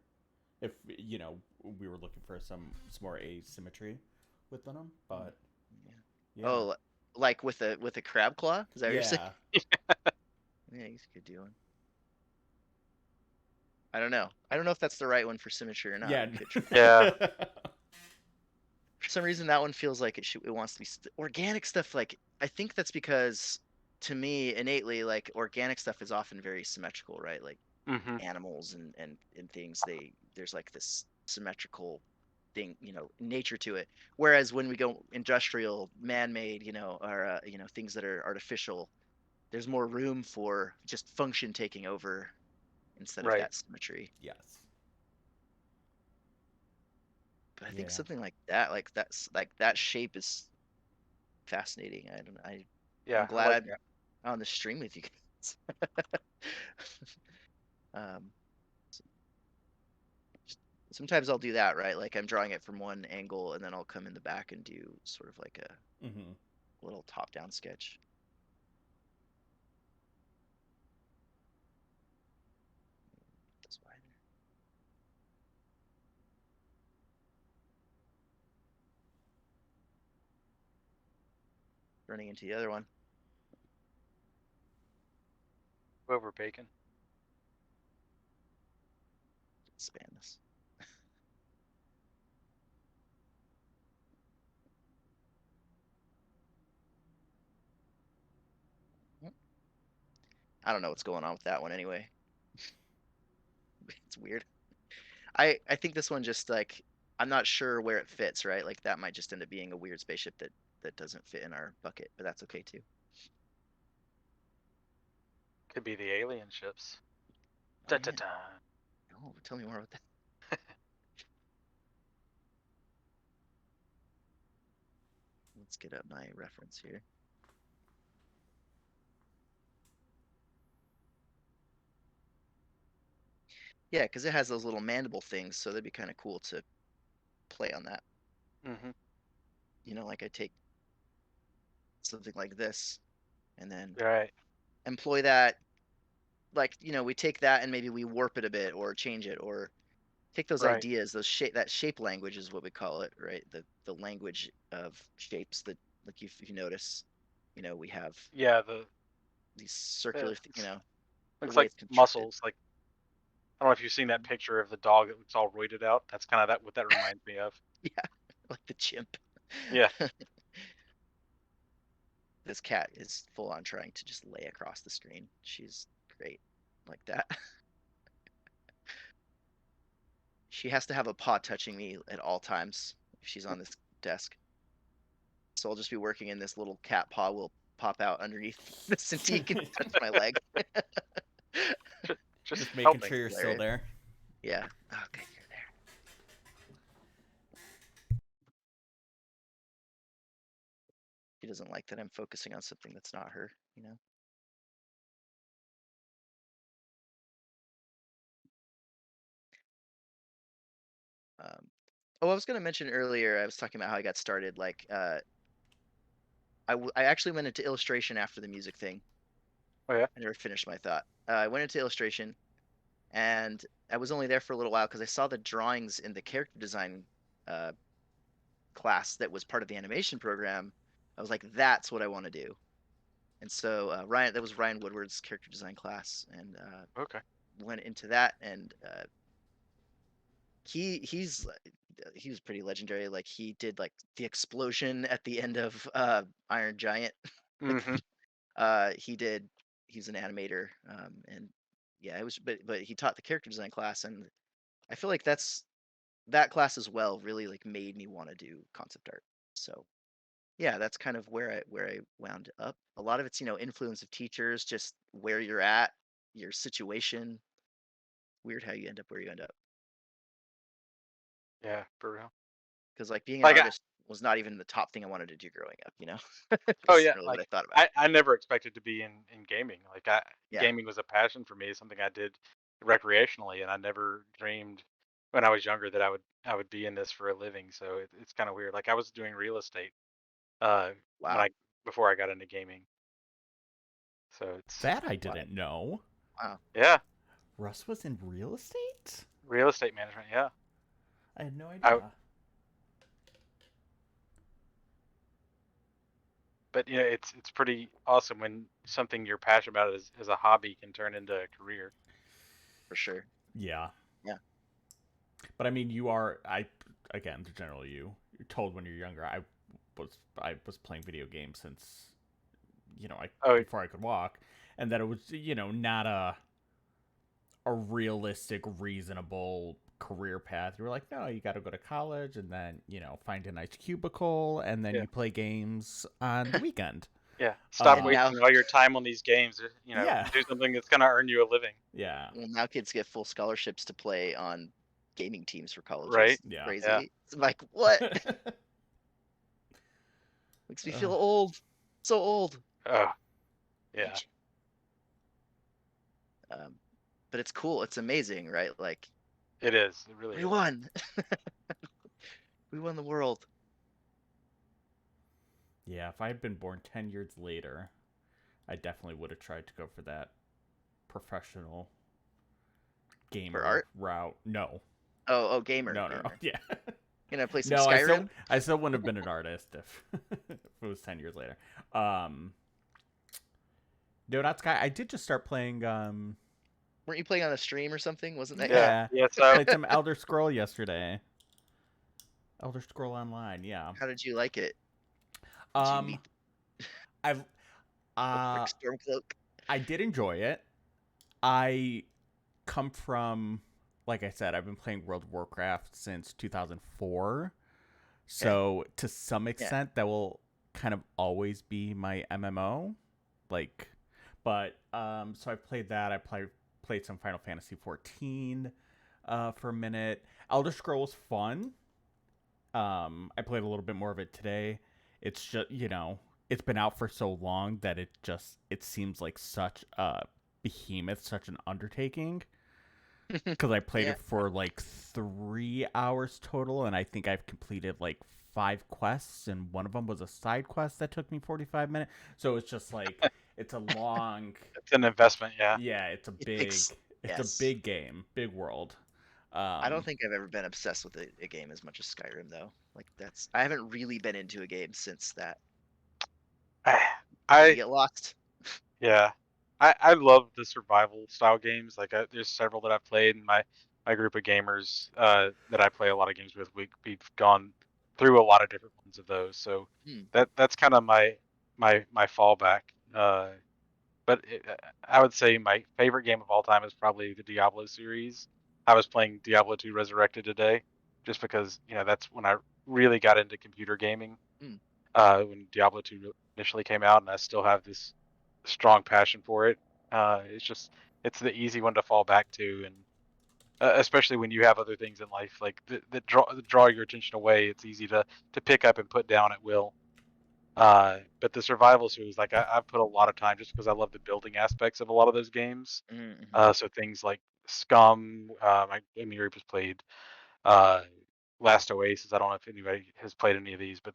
S1: If we were looking for some more asymmetry within them, but yeah.
S4: Oh, like with a crab claw? Is that what you're saying? Yeah, you could do one. I don't know. I don't know if that's the right one for symmetry or not.
S1: Yeah.
S3: Yeah.
S4: For some reason, that one feels like it wants to be organic stuff. Like I think that's because, to me, innately, like organic stuff is often very symmetrical, right? Like animals and things. There's like this symmetrical thing, nature to it. Whereas when we go industrial, man-made, or things that are artificial, there's more room for just function taking over instead of
S3: Right.
S4: that symmetry.
S1: Yes.
S4: But I think
S1: Yeah.
S4: something like that shape is fascinating.
S3: Yeah,
S4: I'm
S3: I
S4: glad
S3: like
S4: I'm
S3: that.
S4: on the stream with you guys. um, sometimes I'll do that, right? Like I'm drawing it from one angle, and then I'll come in the back and do sort of like a
S1: Mm-hmm.
S4: little top-down sketch. That's why. Running into the other one.
S3: Over bacon.
S4: Expand this. I don't know what's going on with that one anyway. It's weird. I think this one just like I'm not sure where it fits, right? Like that might just end up being a weird spaceship that doesn't fit in our bucket, but that's okay too.
S3: Could be the alien ships.
S4: Oh,
S3: Da da
S4: yeah.
S3: da.
S4: Oh, tell me more about that. Let's get up my reference here. Yeah, because it has those little mandible things, so that'd be kind of cool to play on that.
S3: Mm-hmm.
S4: You know, like I take something like this and then
S3: Right.
S4: employ that. Like, we take that and maybe we warp it a bit or change it or take those
S3: Right.
S4: ideas, that shape language is what we call it, right? The language of shapes that, like if you notice, we have
S3: Yeah.
S4: these circular, the
S3: Looks
S4: way
S3: like
S4: it's constructed.
S3: muscles. Like I don't know if you've seen that picture of the dog that looks all roided out. That's kind of that what that reminds me of.
S4: Yeah, like the chimp.
S3: Yeah.
S4: This cat is full on trying to just lay across the screen. She's great like that. She has to have a paw touching me at all times if she's on this desk. So I'll just be working and this little cat paw will pop out underneath the Cintiq and touch my leg.
S3: Just
S1: Just making
S3: helping.
S1: sure you're still
S4: Hilarious.
S1: there.
S4: Yeah. Okay, you're there. She doesn't like that I'm focusing on something that's not her, I was going to mention earlier, I was talking about how I got started. Like, I actually went into illustration after the music thing.
S3: Oh yeah.
S4: I never finished my thought. I went into illustration, and I was only there for a little while because I saw the drawings in the character design uh, class that was part of the animation program. I was like, that's what I want to do. And so that was Ryan Woodward's character design class, and
S3: Okay.
S4: went into that. And he was pretty legendary. Like he did like the explosion at the end of Iron Giant. Like
S3: Mm-hmm.
S4: he's an animator, and yeah, it was. But he taught the character design class, and I feel like that class as well really like made me want to do concept art. So yeah, that's kind of where I wound up. A lot of it's influence of teachers, just where you're at, your situation. Weird how you end up where you end up.
S3: Yeah, for real.
S4: Because like being an
S3: Like
S4: artist was not even the top thing I wanted to do growing up. It
S3: oh
S4: wasn't
S3: yeah,
S4: really what
S3: like
S4: I thought about.
S3: I never expected to be in gaming. Like
S4: Yeah,
S3: gaming was a passion for me. It's something I did recreationally, and I never dreamed when I was younger that I would be in this for a living. So it's kind of weird. Like I was doing real estate uh when
S4: wow,
S3: I before I got into gaming. So it's
S1: That I
S4: wow,
S1: didn't know.
S4: wow.
S3: yeah,
S1: Russ was in real estate?
S3: real estate management. Yeah,
S1: I had no
S3: I
S1: idea.
S3: but yeah, it's pretty awesome when something you're passionate about as a hobby can turn into a career.
S4: For sure.
S1: Yeah.
S4: Yeah,
S1: But I mean, again, generally you're told when you're younger. I was playing video games since,
S3: Oh
S1: before I could walk, and that it was, not a realistic, reasonable career path. You were like, no, you got to go to college and then, find a nice cubicle and then
S3: yeah.
S1: you play games on the weekend.
S3: Yeah, stop
S4: and now,
S3: wasting all your time on these games.
S1: Yeah.
S3: Do something that's gonna earn you a living.
S1: Yeah.
S4: well, now kids get full scholarships to play on gaming teams for colleges.
S3: Right.
S1: Yeah.
S4: Crazy.
S3: Yeah.
S4: It's like, what? Makes me feel old. So old.
S3: Oh, yeah.
S4: But it's cool. It's amazing, right? Like,
S3: It is. It really
S4: we
S3: is.
S4: won. We won the world.
S1: Yeah, if I had been born 10 years later, I definitely would have tried to go for that professional gamer
S4: art?
S1: route. No.
S4: Oh, gamer.
S1: No.
S4: gamer.
S1: Yeah.
S4: You gonna play some
S1: No,
S4: Skyrim?
S1: I still wouldn't have been an artist if, if it was 10 years later. No, not Sky. I did just start playing.
S4: Weren't you playing on a stream or something? Wasn't that?
S1: Yeah.
S3: Yeah. So
S1: Played some Elder Scroll yesterday. Elder Scroll Online, yeah.
S4: How did you like it? Did you meet
S1: I've
S4: Stormcloak?
S1: I did enjoy it. I come from, like I said, I've been playing World of Warcraft since 2004. So to some extent, that will kind of always be my MMO. Like, but so I played that. I played some Final Fantasy 14 for a minute. Elder Scrolls fun. I played a little bit more of it today. It's just, it's been out for so long that it seems like such a behemoth, such an undertaking. Because I played it for like 3 hours total, and I think I've completed like 5 quests, and one of them was a side quest that took me 45 minutes. So it's just like, it's a long...
S3: It's an investment, yeah.
S1: Yeah, it's a big game, big world.
S4: I don't think I've ever been obsessed with a game as much as Skyrim, though. Like, I haven't really been into a game since that.
S3: I
S4: get lost.
S3: Yeah, I love the survival style games. Like there's several that I've played, and my group of gamers that I play a lot of games with, we've gone through a lot of different ones of those. So that's kind of my fallback. But I would say my favorite game of all time is probably the Diablo series. I was playing Diablo 2 Resurrected today, just because that's when I really got into computer gaming. When Diablo 2 initially came out, and I still have this strong passion for it. It's the easy one to fall back to, and especially when you have other things in life like that draw your attention away. It's easy to pick up and put down at will. But the survival series, like I've put a lot of time just because I love the building aspects of a lot of those games. So things like Scum, my group has played Last Oasis. I don't know if anybody has played any of these, but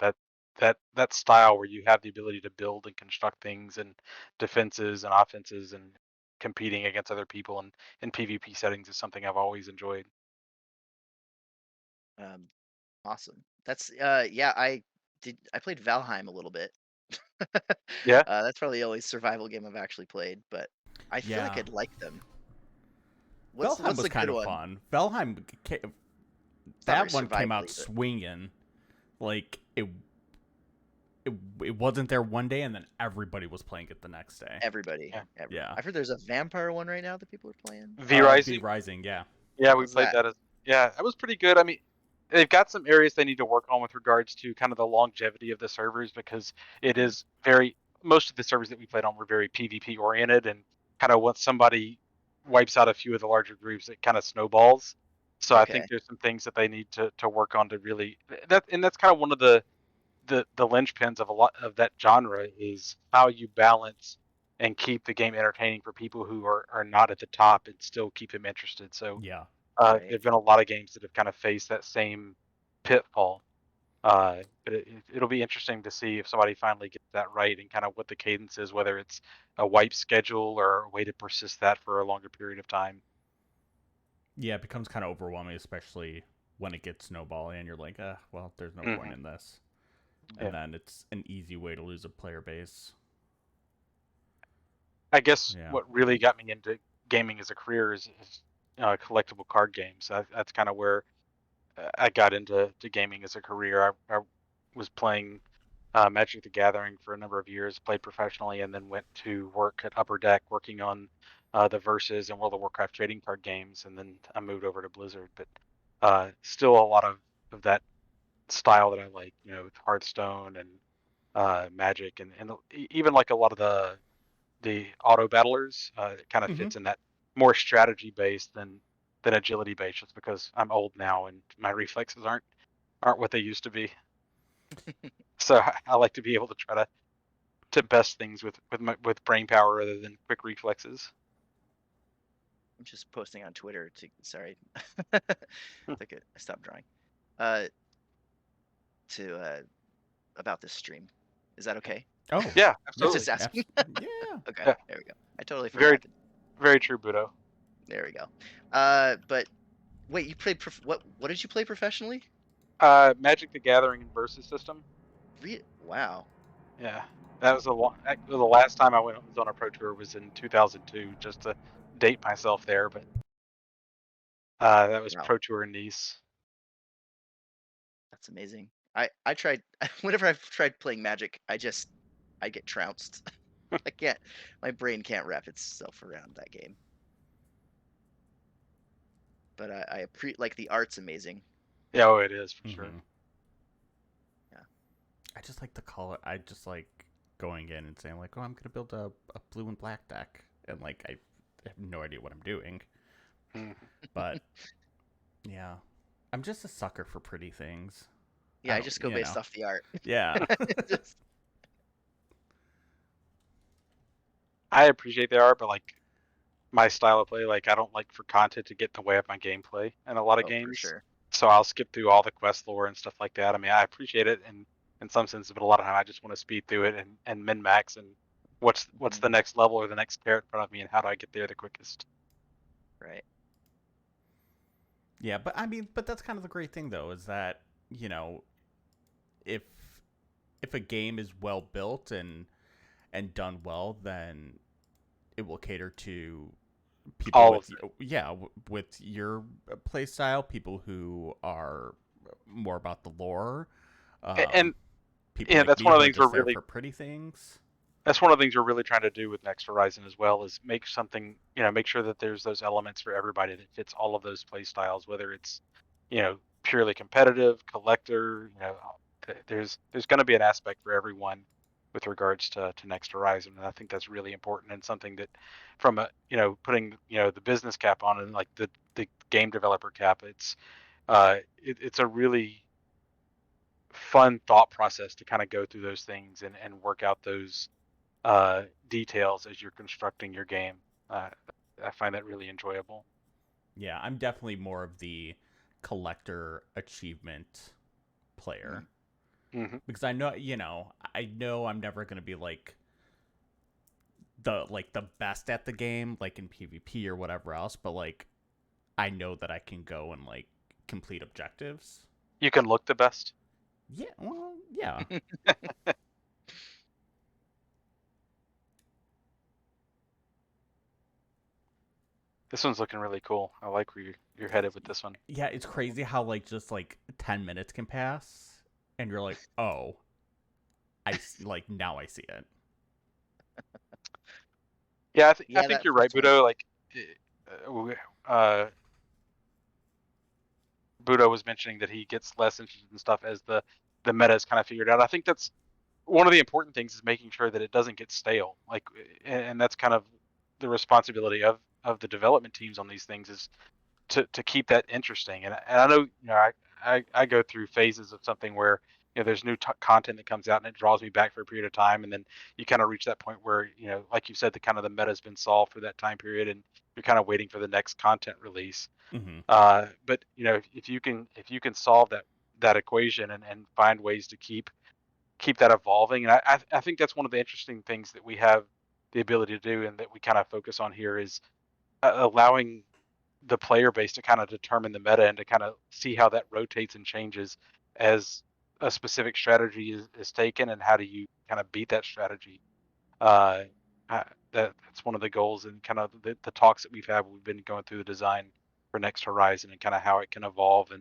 S3: that style where you have the ability to build and construct things and defenses and offenses and competing against other people and in PvP settings is something I've always enjoyed.
S4: Awesome. That's I played Valheim a little bit.
S3: Yeah.
S4: That's probably the only survival game I've actually played, but I feel like I'd like them. What's
S1: Valheim was
S4: the
S1: kind
S4: good
S1: of
S4: one?
S1: fun. Valheim, that one came out swinging. Like it wasn't there one day, and then everybody was playing it the next day.
S4: Everybody.
S1: Yeah.
S4: I've heard there's a vampire one right now that people are playing.
S3: V Rising.
S1: V Rising, yeah.
S3: Yeah, we played that. That was pretty good. I mean, they've got some areas they need to work on with regards to kind of the longevity of the servers, because it is most of the servers that we played on were very PvP oriented, and kind of once somebody wipes out a few of the larger groups, it kind of snowballs. So I think there's some things that they need to work on to really that's kind of one of the linchpins of a lot of that genre, is how you balance and keep the game entertaining for people who are not at the top and still keep them interested. So there've been a lot of games that have kind of faced that same pitfall. But it'll be interesting to see if somebody finally gets that right, and kind of what the cadence is, whether it's a wipe schedule or a way to persist that for a longer period of time.
S1: Yeah, it becomes kind of overwhelming, especially when it gets snowballing and you're like, well, there's no point in this. And then it's an easy way to lose a player base.
S3: I guess what really got me into gaming as a career is collectible card games. That's kind of where I got into gaming as a career. I was playing Magic the Gathering for a number of years, played professionally, and then went to work at Upper Deck working on the Versus and World of Warcraft trading card games, and then I moved over to Blizzard. But still a lot of that style that I like, with Hearthstone and Magic, and even like a lot of the auto battlers. It kind of fits in that more strategy based than agility based, just because I'm old now and my reflexes aren't what they used to be. So I like to be able to try to best things with brain power rather than quick reflexes.
S4: I'm just posting on Twitter to sorry. Like I stopped drawing. To about this stream. Is that okay?
S1: Oh,
S3: Yeah,
S4: I'm
S3: absolutely.
S4: just asking.
S1: yeah.
S4: Okay,
S3: Yeah.
S4: there we go. I totally
S3: Very,
S4: forgot.
S3: very true, Budo.
S4: There we go. But wait, you played what did you play professionally?
S3: Magic the Gathering and Versus system.
S4: Wow.
S3: Yeah, that was the last time I was on a pro tour was in 2002, just to date myself there. But that was
S4: Wow.
S3: pro tour in Nice.
S4: That's amazing. I tried whenever I've tried playing Magic, I get trounced. I can't. My brain can't wrap itself around that game. But I like the art's amazing.
S3: Yeah, oh, it is for sure.
S4: Yeah.
S1: I just like the color. I just like going in and saying like, oh, I'm gonna build a blue and black deck, and like I have no idea what I'm doing. But yeah, I'm just a sucker for pretty things.
S4: Yeah, I just go based off the art.
S1: Yeah.
S3: I appreciate the art, but like my style of play, like I don't like for content to get in the way of my gameplay in a lot of games.
S4: For sure.
S3: So I'll skip through all the quest lore and stuff like that. I mean, I appreciate it in some sense, but a lot of time I just want to speed through it and min max and what's the next level or the next carrot in front of me and how do I get there the quickest.
S4: Right.
S1: Yeah, but I mean, that's kind of the great thing though, is that, you know, if a game is well built and done well, then it will cater to people
S3: All
S1: with with your play style, people who are more about the lore,
S3: and
S1: people
S3: yeah,
S1: like
S3: that's
S1: me
S3: one of
S1: who
S3: the
S1: are
S3: things we're
S1: just there
S3: really
S1: for pretty things.
S3: that's one of the things we're really trying to do with Next Horizon as well, is make something, make sure that there's those elements for everybody that fits all of those play styles, whether it's, purely competitive, collector, there's going to be an aspect for everyone with regards to Next Horizon. And I think that's really important and something that from a, putting, the business cap on and like the game developer cap, it's a really fun thought process to kind of go through those things and work out those details as you're constructing your game. I find that really enjoyable.
S1: Yeah, I'm definitely more of the collector achievement player.
S3: Mm-hmm.
S1: Because I know I'm never going to be like the best at the game, like in PvP or whatever else, but like I know that I can go and like complete objectives.
S3: You can look the best.
S1: Yeah, well, yeah.
S3: This one's looking really cool. I like where you're headed with this one.
S1: Yeah, it's crazy how like just like 10 minutes can pass and you're like, "Oh, like now I see it."
S3: Yeah, I
S4: Yeah,
S3: think
S4: that
S3: you're right,
S4: first one.
S3: Budo. Like, Budo was mentioning that he gets less interested in stuff as the meta is kind of figured out. I think that's one of the important things, is making sure that it doesn't get stale. Like, and that's kind of the responsibility of the development teams on these things, is to keep that interesting. And I know, I go through phases of something where, there's new content that comes out and it draws me back for a period of time, and then you kind of reach that point where, like you said, the kind of the meta's been solved for that time period, and you're kind of waiting for the next content release.
S1: Mm-hmm.
S3: But if you can solve that equation and find ways to keep that evolving, and I think that's one of the interesting things that we have the ability to do, and that we kind of focus on here, is allowing the player base to kind of determine the meta and to kind of see how that rotates and changes as a specific strategy is taken, and how do you kind of beat that strategy. That's one of the goals, and kind of the talks that we've had. We've been going through the design for Next Horizon and kind of how it can evolve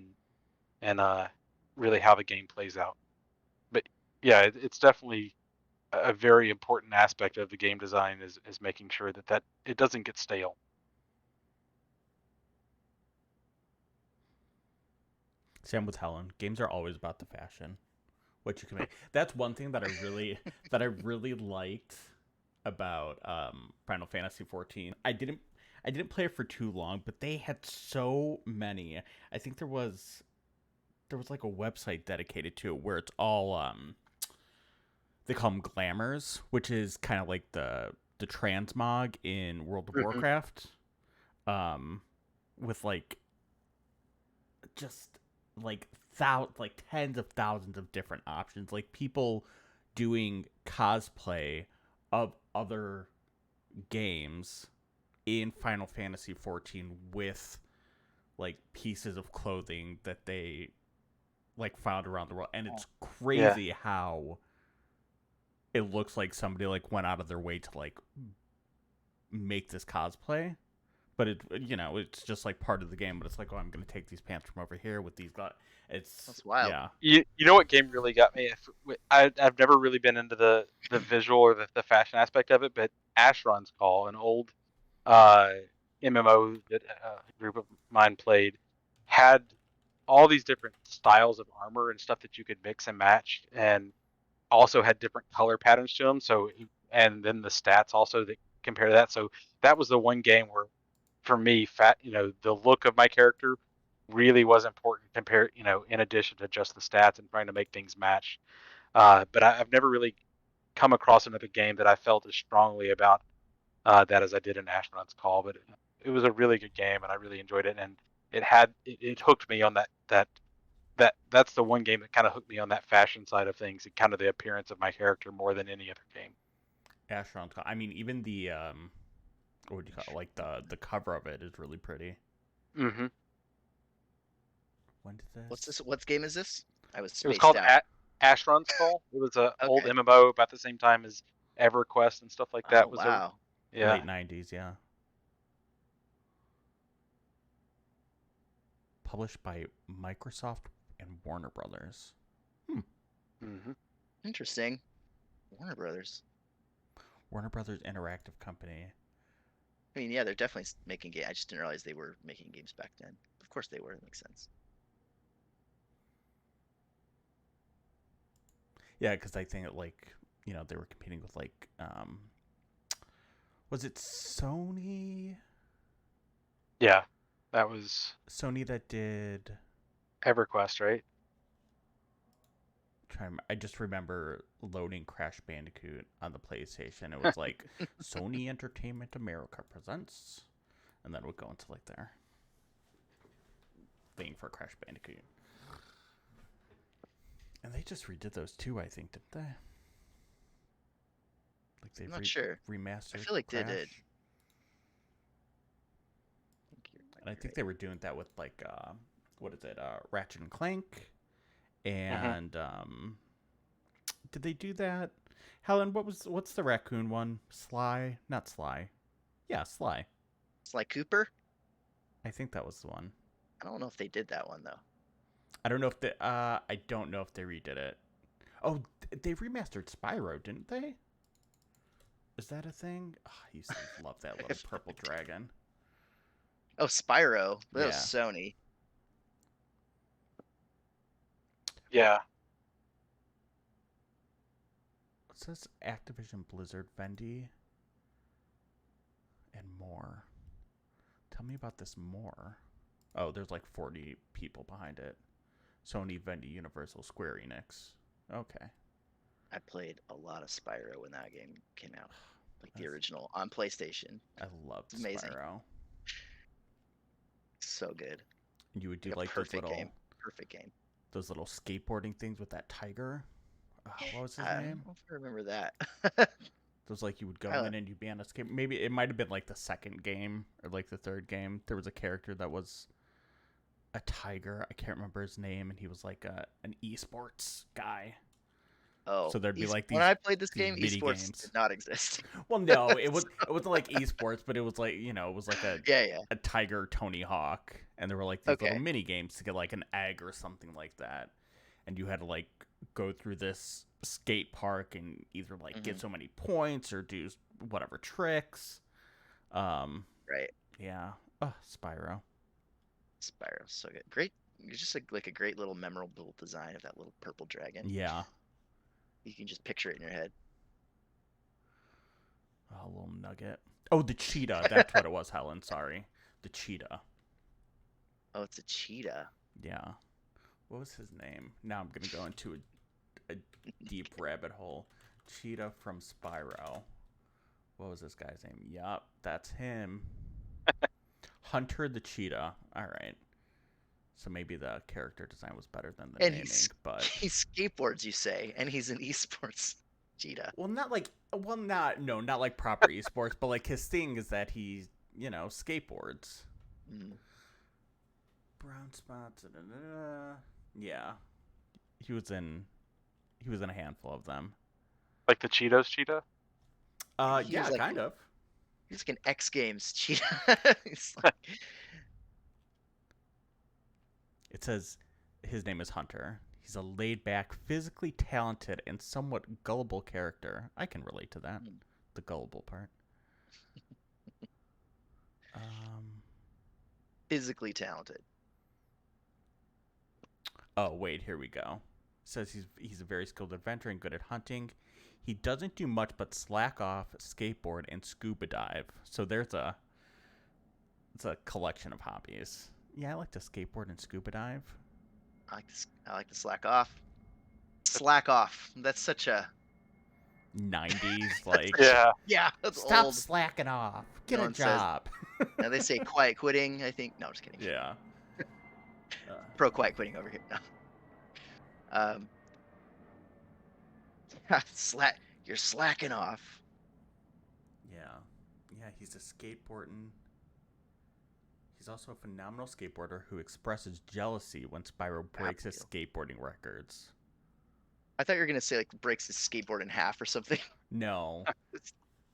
S3: and really how the game plays out. But yeah, it's definitely a very important aspect of the game design, is making sure that it doesn't get stale.
S1: Same with Helen. Games are always about the fashion. What you can make. That's one thing that I really liked about Final Fantasy 14. I I didn't play it for too long, but they had so many. I think there was like a website dedicated to it where it's all they call them glamours, which is kind of like the transmog in World of
S4: Mhm.
S1: Warcraft, with like just like like tens of thousands of different options, like people doing cosplay of other games in Final Fantasy 14 with like pieces of clothing that they like found around the world, and it's
S3: Yeah.
S1: crazy how it looks like somebody like went out of their way to like make this cosplay, but it's just like part of the game. But it's like, oh, I'm gonna take these pants from over here with these. It's
S4: That's wild.
S1: yeah.
S3: You know what game really got me? I've never really been into the visual or the fashion aspect of it, but Asheron's Call, an old MMO that a group of mine played, had all these different styles of armor and stuff that you could mix and match, and also had different color patterns to them. So, and then the stats also that compare to that. So that was the one game where, for me, the look of my character really was important compared, in addition to just the stats and trying to make things match. But I've never really come across another game that I felt as strongly about that as I did in Astronaut's Call. But it was a really good game, and I really enjoyed it. And it hooked me on that's the one game that kind of hooked me on that fashion side of things and kind of the appearance of my character more than any other game.
S1: Asheron's Call. I mean, even the what would you call it? Like the cover of it is really pretty.
S3: Mm-hmm.
S1: When did this?
S4: What's this? What game is this? I was
S3: It was
S4: spaced
S3: called
S4: out.
S3: Asheron's Call. It was a old
S4: Okay.
S3: MMO about the same time as EverQuest and stuff like that.
S4: Oh wow.
S3: Yeah.
S1: Late 90s, yeah. Published by Microsoft and Warner Brothers.
S3: Mm-hmm.
S4: Interesting. Warner Brothers.
S1: Warner Brothers Interactive Company.
S4: I mean, yeah, they're definitely making games. I just didn't realize they were making games back then. Of course they were. It makes sense.
S1: Yeah, because I think like they were competing with like was it Sony?
S3: Yeah, that was
S1: Sony that did.
S3: EverQuest, right?
S1: I just remember loading Crash Bandicoot on the PlayStation. It was like Sony Entertainment America presents, and then it would go into like their thing for Crash Bandicoot. And they just redid those too, I think, didn't they? Like they've
S4: I'm not sure.
S1: remastered.
S4: I feel like
S1: Crash.
S4: they did.
S1: And I think they were doing that with like what is it? Ratchet and Clank.
S3: Mm-hmm.
S1: And did they do that? Helen, what's the raccoon one? Sly? Not Sly. Yeah, Sly.
S4: Sly Cooper?
S1: I think that was the one.
S4: I don't know if they did that one though.
S1: I don't know if I don't know if they redid it. Oh, they remastered Spyro, didn't they? Is that a thing? Oh, I used to love that little purple dragon.
S4: Oh, Spyro. That was
S1: Yeah.
S4: Sony.
S3: Yeah.
S1: It says Activision Blizzard, Vendy, and more. Tell me about this more. Oh, there's like 40 people behind it. Sony, Vendy, Universal, Square Enix. Okay.
S4: I played a lot of Spyro when that game came out. Like the original on PlayStation.
S1: I loved
S4: amazing.
S1: Spyro.
S4: So good.
S1: You would do
S4: Like a
S1: like those
S4: perfect
S1: little
S4: game. Perfect game.
S1: those little skateboarding things with that tiger. What was his name?
S4: I don't know if I remember that.
S1: Those like you would go
S4: I-
S1: in and you'd be on a skate. Maybe it might have been like the second game or like the third game. There was a character that was a tiger. I can't remember his name, and he was like an esports guy.
S4: Oh,
S1: So there'd be like
S4: when
S1: these
S4: I played this
S1: these
S4: game,
S1: mini
S4: esports
S1: games.
S4: did not exist.
S1: Well, no, it wasn't like esports, but it was like it was like
S4: Yeah.
S1: a tiger Tony Hawk, and there were like these little
S4: Okay.
S1: mini games to get like an egg or something like that, and you had to like go through this skate park and either like get so many points or do whatever tricks.
S4: Right.
S1: Yeah. Spyro.
S4: Spyro's so good. Great. It's just like a great little memorable design of that little purple dragon.
S1: Yeah.
S4: You can just picture it in your head.
S1: A little nugget. Oh, the cheetah. That's what it was, Helen. Sorry. The cheetah.
S4: Oh, it's a cheetah.
S1: Yeah. What was his name? Now I'm going to go into a deep rabbit hole. Cheetah from Spyro. What was this guy's name? Yup, that's him. Hunter the cheetah. All right. So maybe the character design was better than the
S4: And
S1: naming, but
S4: he skateboards, you say, and he's an esports cheetah.
S1: well, not like not like proper esports, but like his thing is that he skateboards. Brown spots. Yeah, he was in a handful of them.
S3: Like the Cheetos cheetah?
S4: He
S1: Yeah,
S4: was like
S1: kind of.
S4: He's like an X Games cheetah. He's like,
S1: It says his name is Hunter. He's a laid-back, physically talented, and somewhat gullible character. I can relate to that. The gullible part.
S4: physically talented.
S1: Oh, wait, here we go. It says he's a very skilled adventurer and good at hunting. He doesn't do much but slack off, skateboard, and scuba dive. So it's a collection of hobbies. Yeah, I like to skateboard and scuba dive.
S4: I like to slack off. Slack off. That's such a
S1: 90s, like,
S3: Yeah.
S4: That's
S1: stop
S4: old.
S1: slacking off. Get
S4: No
S1: a
S4: one says-
S1: job.
S4: Now they say quiet quitting. I think no, I'm just kidding.
S1: Yeah.
S4: Pro quiet quitting over here. No. You're slacking off.
S1: Yeah, he's a skateboarding. He's also a phenomenal skateboarder who expresses jealousy when Spyro breaks his skateboarding records.
S4: I thought you were gonna say like breaks his skateboard in half or something.
S1: No.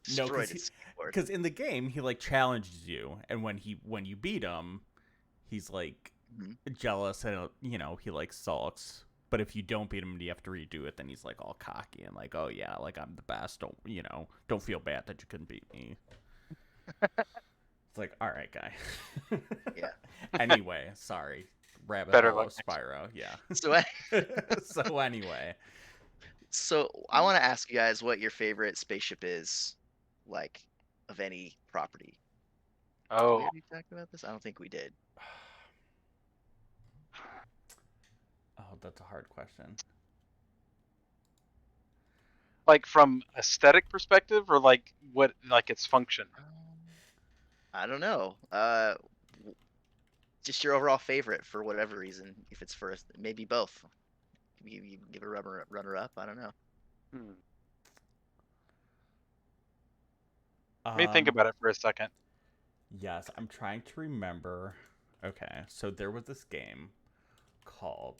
S4: Destroyed his skateboard.
S1: Because in the game he like challenges you, and when you beat him, he's like jealous and he like sulks. But if you don't beat him and you have to redo it, then he's like all cocky and like, oh yeah, like I'm the best. Don't feel bad that you couldn't beat me. It's like, all right, guy.
S4: Yeah.
S1: Anyway, sorry. Rabbit
S3: Better
S1: hole
S3: luck
S1: of Spyro. Yeah.
S4: So
S1: Anyway.
S4: So I want to ask you guys what your favorite spaceship is, like, of any property. Did we
S3: Oh,
S4: already talk about this? I don't think we did.
S1: Oh, that's a hard question.
S3: like from aesthetic perspective, or like what, like its function?
S4: I don't know. Just your overall favorite for whatever reason. If it's for maybe both. You give a runner up. I don't know.
S3: Let me think about it for a second.
S1: Yes, I'm trying to remember. Okay, so there was this game called.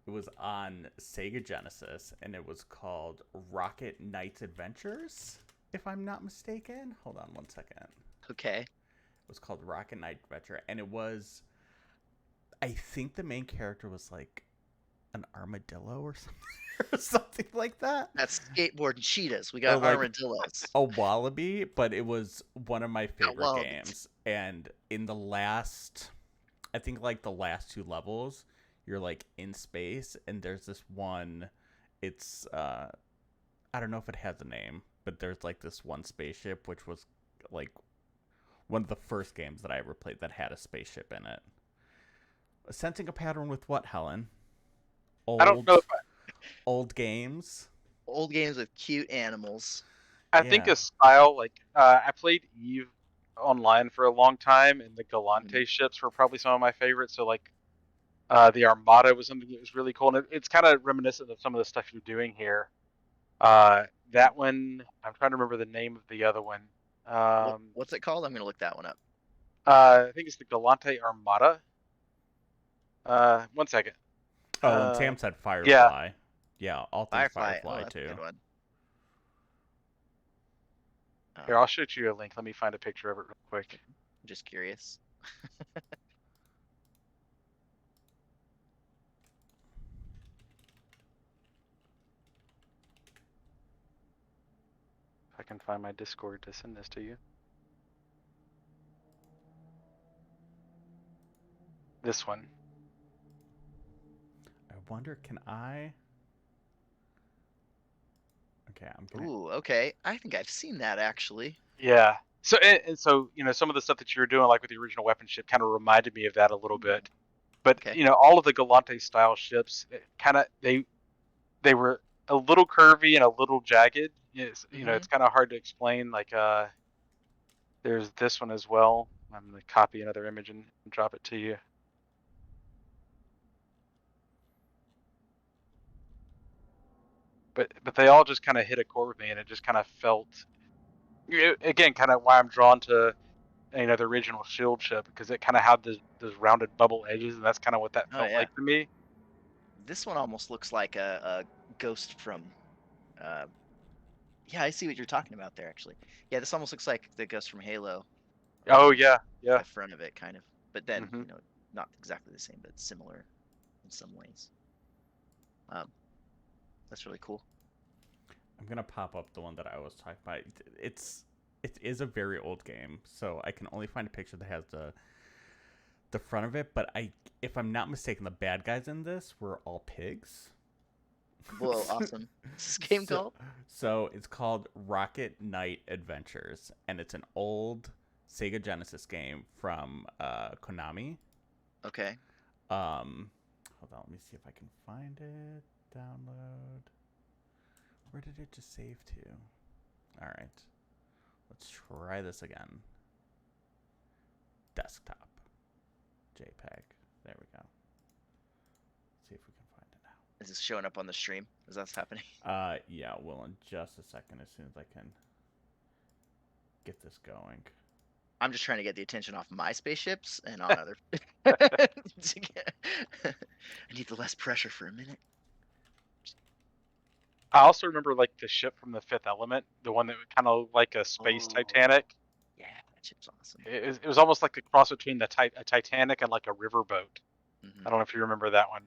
S1: It was on Sega Genesis, and it was called Rocket Knight's Adventures, if I'm not mistaken. Hold on one second.
S4: Okay.
S1: It was called Rocket Knight Adventure, and it was. I think the main character was like an armadillo or something, or something like that.
S4: That's skateboard cheetahs. We got
S1: like
S4: armadillos.
S1: A wallaby, but it was one of my favorite
S4: wallabies.
S1: games. And in the last, I think like the last two levels, you're like in space, and there's this one. It's I don't know if it has a name, but there's like this one spaceship which was like one of the first games that I ever played that had a spaceship in it. Sensing a pattern with what, Helen?
S3: I don't know if
S1: old games.
S4: Old games with cute animals.
S3: I think a style like I played Eve online for a long time, and the Galante ships were probably some of my favorites. So like the Armada was something that was really cool, and it's kind of reminiscent of some of the stuff you're doing here. That one, I'm trying to remember the name of the other one.
S4: What's it called? I'm gonna look that one up.
S3: I think it's the Galante Armada. 1 second.
S1: Oh, and Sam said Firefly. Yeah, all things Firefly
S4: that's
S1: too.
S4: a good one.
S3: Here, I'll shoot you a link. Let me find a picture of it real quick.
S4: I'm just curious.
S3: If I can find my Discord to send this to you. This one.
S1: I wonder, can I? Okay, Okay, I'm gonna.
S4: Ooh, okay. I think I've seen that actually.
S3: Yeah. So and so some of the stuff that you were doing, like with the original weapon ship, kind of reminded me of that a little bit. But
S4: Okay.
S3: all of the Galante style ships, kind of they were a little curvy and a little jagged. It's, it's kind of hard to explain. Like there's this one as well. I'm gonna copy another image and drop it to you. But they all just kind of hit a chord with me, and it just kind of felt, again, kind of why I'm drawn to the original shield ship, because it kind of had those rounded bubble edges, and that's kind of what that
S4: Oh
S3: felt
S4: yeah.
S3: like to me.
S4: This one almost looks like a ghost from. Uh, yeah, I see what you're talking about there. Actually, yeah, this almost looks like the ghost from Halo.
S3: Oh yeah, yeah.
S4: The front of it, kind of, but then
S3: Hmm.
S4: not exactly the same, but similar in some ways. That's really cool.
S1: I'm gonna pop up the one that I was talking about. It is a very old game, so I can only find a picture that has the front of it. But if I'm not mistaken, the bad guys in this were all pigs.
S4: Whoa, awesome! What's this game called?
S1: So it's called Rocket Knight Adventures, and it's an old Sega Genesis game from Konami.
S4: Okay.
S1: Hold on, let me see if I can find it. Download. Where did it just save to? All right, let's try this again. Desktop, JPEG. There we go. Let's see if we can find it now.
S4: Is this showing up on the stream? Is that happening?
S1: Yeah, well, in just a second, as soon as I can get this going.
S4: I'm just trying to get the attention off my spaceships and on other. I need the less pressure for a minute.
S3: I also remember like the ship from the Fifth Element, the one that kind of like a space Titanic.
S4: Yeah, that ship's awesome.
S3: It was almost like a cross between a Titanic and like a riverboat. I don't know if you remember that one.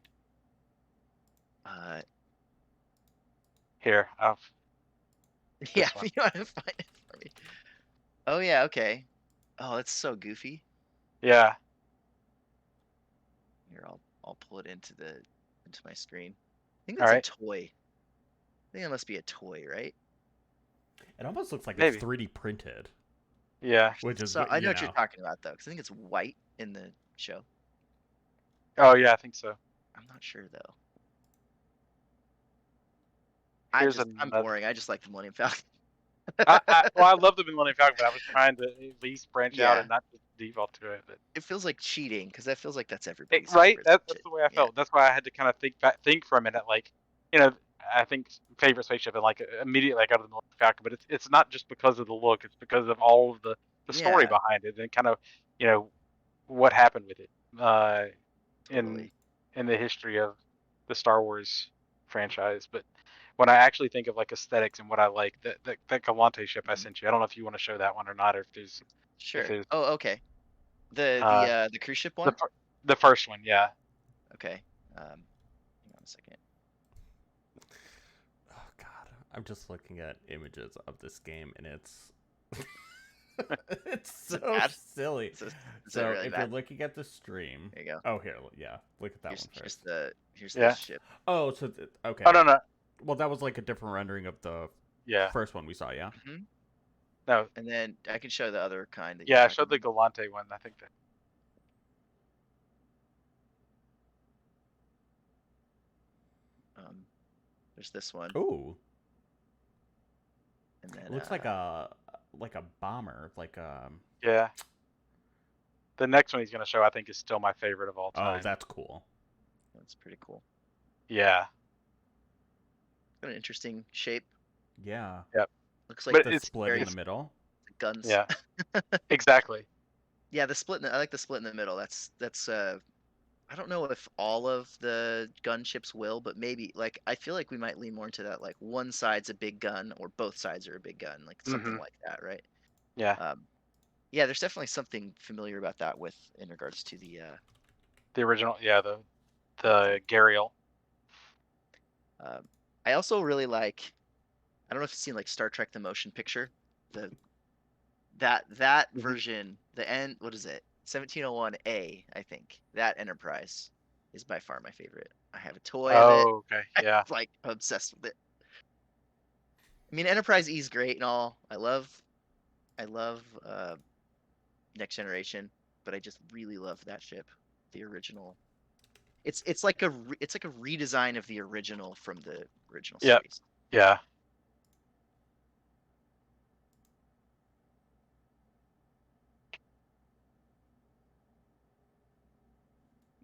S3: Here,
S4: yeah, if you want to find it for me. Oh yeah, okay. Oh, it's so goofy.
S3: Yeah.
S4: Here, I'll pull it into my screen. I think that's a toy. I think it must be a toy, right?
S1: It almost looks like
S3: Maybe.
S1: it's 3D printed.
S3: Yeah.
S1: Which is,
S4: so I know what you're talking about though, because I think it's white in the show.
S3: Oh yeah, I think so.
S4: I'm not sure though. I'm boring. I just like the Millennium Falcon.
S3: I love the Millennium Falcon, but I was trying to at least branch out and not just default to it. But
S4: it feels like cheating because that feels like that's everybody's
S3: right.
S4: favorite.
S3: That's the way I felt. That's why I had to kind of think for a minute. Like, I think favorite spaceship, and like immediately I got to the Millennium Falcon. But it's not just because of the look; it's because of all of the story behind it, and kind of what happened with it in the history of the Star Wars franchise. But when I actually think of like aesthetics and what I like, that Galante ship I sent you, I don't know if you want to show that one or not, or if there's
S4: Oh, okay. The cruise ship one.
S3: The first one, yeah.
S4: Okay. Hang on a second.
S1: Oh God, I'm just looking at images of this game, and it's it's so silly. So
S4: really
S1: if
S4: bad?
S1: you're looking at the stream,
S4: there you go.
S1: Oh, here, yeah, look at that one first.
S4: Here's the ship.
S1: Oh, so okay.
S3: Oh no.
S1: Well, that was like a different rendering of the first one we saw, yeah.
S4: Mm-hmm.
S3: No.
S4: And then I can show the other kind.
S3: Yeah, I showed the Galante one. I think that.
S4: There's this one.
S1: Ooh.
S4: And then
S1: it looks like a bomber, like
S3: Yeah. The next one he's gonna show, I think, is still my favorite of all time.
S1: Oh, that's cool.
S4: That's pretty cool.
S3: Yeah.
S4: Got an interesting shape.
S1: Yeah.
S3: Yep.
S1: Looks like the split in the middle.
S4: Guns.
S3: Yeah. Exactly.
S4: Yeah, the split. I like the split in the middle. That's. I don't know if all of the gunships will, but maybe like I feel like we might lean more into that. Like one side's a big gun, or both sides are a big gun, like something like that, right?
S3: Yeah.
S4: Yeah, there's definitely something familiar about that in regards to the
S3: original. Yeah, the Gariel.
S4: I also really like. I don't know if you've seen like Star Trek: The Motion Picture, that version. The end. What is it? 1701A, I think. That Enterprise is by far my favorite. I have a toy of it.
S3: Okay. Yeah.
S4: I'm like obsessed with it. I mean, Enterprise E is great and all. I love Next Generation, but I just really love that ship, the original. It's like it's like a redesign of the original from the original
S3: Yeah.
S4: series.
S3: Yeah.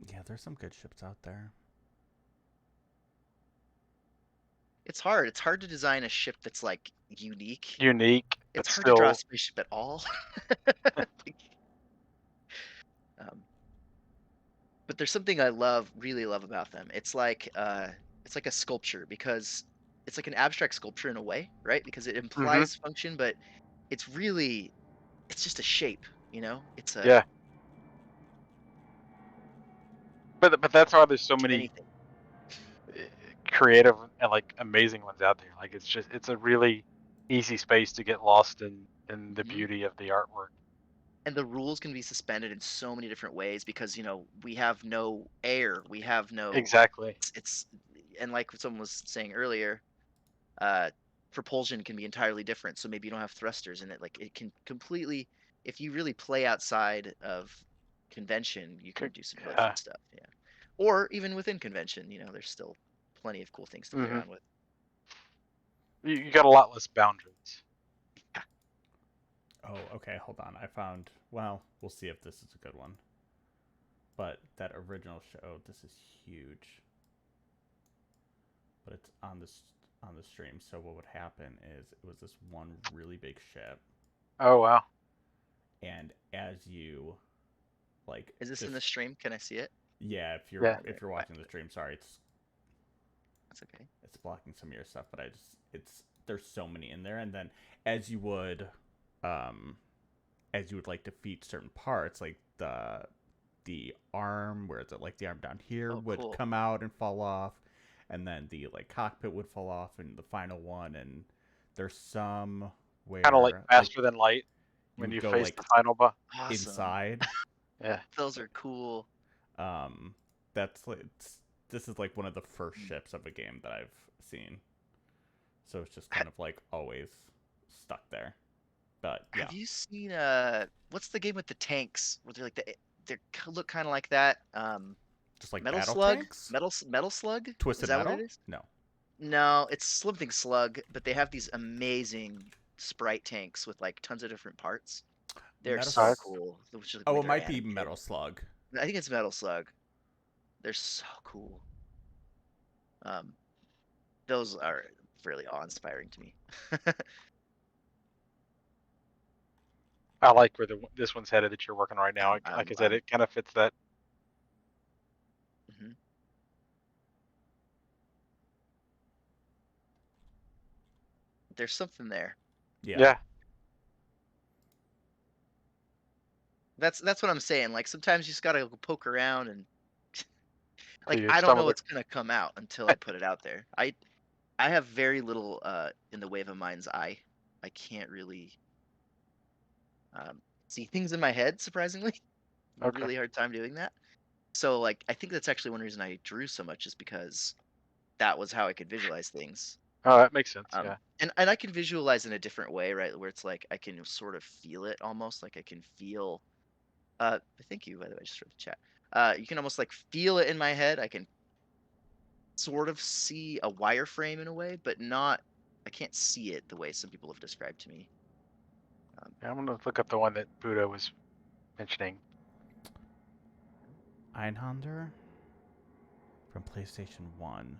S1: Yeah, there's some good ships out there.
S4: It's hard. It's hard to design a ship that's like unique.
S3: Unique, but
S4: It's hard to draw a
S3: still.
S4: spaceship at all. um, but there's something I really love about them. It's like a sculpture because it's like an abstract sculpture in a way, right? Because it
S3: Hmm.
S4: implies function, but it's really it's just a shape, you know? It's a
S3: Yeah. But that's why there's so many
S4: anything.
S3: creative and like amazing ones out there. Like it's a really easy space to get lost in the
S4: Mhm.
S3: beauty of the artwork.
S4: And the rules can be suspended in so many different ways because we have no air, we have no
S3: Exactly.
S4: it's and like someone was saying earlier, uh propulsion can be entirely different, so maybe you don't have thrusters in it. Like it can completely, if you really play outside of convention, you can do some really
S3: Yeah.
S4: fun stuff. Yeah, or even within convention, there's still plenty of cool things to play
S3: Hmm.
S4: around with.
S3: You got a lot less boundaries.
S1: Oh, okay, hold on. I found. Well, we'll see if this is a good one. But that original show, this is huge. But it's on the stream. So what would happen is it was this one really big ship,
S3: Oh wow.
S1: and as you like
S4: Is this in
S1: just
S4: the stream? Can I see it?
S1: yeah, if you're
S3: Yeah.
S1: if you're watching the stream, sorry,
S4: That's okay.
S1: it's blocking some of your stuff, but it's there's so many in there, and then as you would um as you would like defeat certain parts, like the arm, where is it, like the arm down here
S4: Oh,
S1: would
S4: cool.
S1: come out and fall off, and then the like cockpit would fall off in the final one, and there's some
S3: Kind of like
S1: where like
S3: faster than light
S1: you
S3: when
S1: would
S3: you
S1: go
S3: face
S1: like
S3: the final boss.
S4: Awesome.
S1: inside.
S3: Yeah.
S4: Those are cool.
S1: um this is like one of the first ships of a game that I've seen, so it's just kind of like always stuck there. But yeah,
S4: Have you seen what's the game with the tanks where they're like they look kind of like that?
S1: just like
S4: Metal
S1: battle
S4: Slug?
S1: tanks.
S4: Metal Slug? Is
S1: Twisted
S4: that what it
S1: Metal?
S4: is?
S1: No.
S4: No, it's something Slug, but they have these amazing sprite tanks with like tons of different parts. They're
S1: Metal.
S4: so
S3: Alright.
S4: cool. Which is
S1: Oh,
S4: like
S1: it
S4: are
S1: might be
S4: animated.
S1: Metal Slug.
S4: I think it's Metal Slug. They're so cool. Um, those are really awe-inspiring to me.
S3: I like where this one's headed that you're working right now. Like I said,
S4: I'm
S3: it kind of fits that.
S4: mhm. There's something there.
S1: Yeah.
S3: Yeah.
S4: That's what I'm saying. Like sometimes you just gotta go poke around and
S3: So
S4: like
S3: you
S4: I don't know
S3: stumbled.
S4: what's gonna come out until I put it out there. I have very little in the way of a mind's eye. I can't really see things in my head, surprisingly.
S3: Okay.
S4: Really hard time doing that. So like I think that's actually one reason I drew so much is because that was how I could visualize things.
S3: Oh, that makes sense. Yeah.
S4: And I can visualize in a different way, right? Where it's like I can sort of feel it almost like I can feel thank you by the way, just for the chat. You can almost like feel it in my head. I can sort of see a wireframe in a way, but not I can't see it the way some people have described to me.
S3: Yeah, I'm gonna look up the one that Buddha was mentioning.
S1: Einhander from PlayStation 1.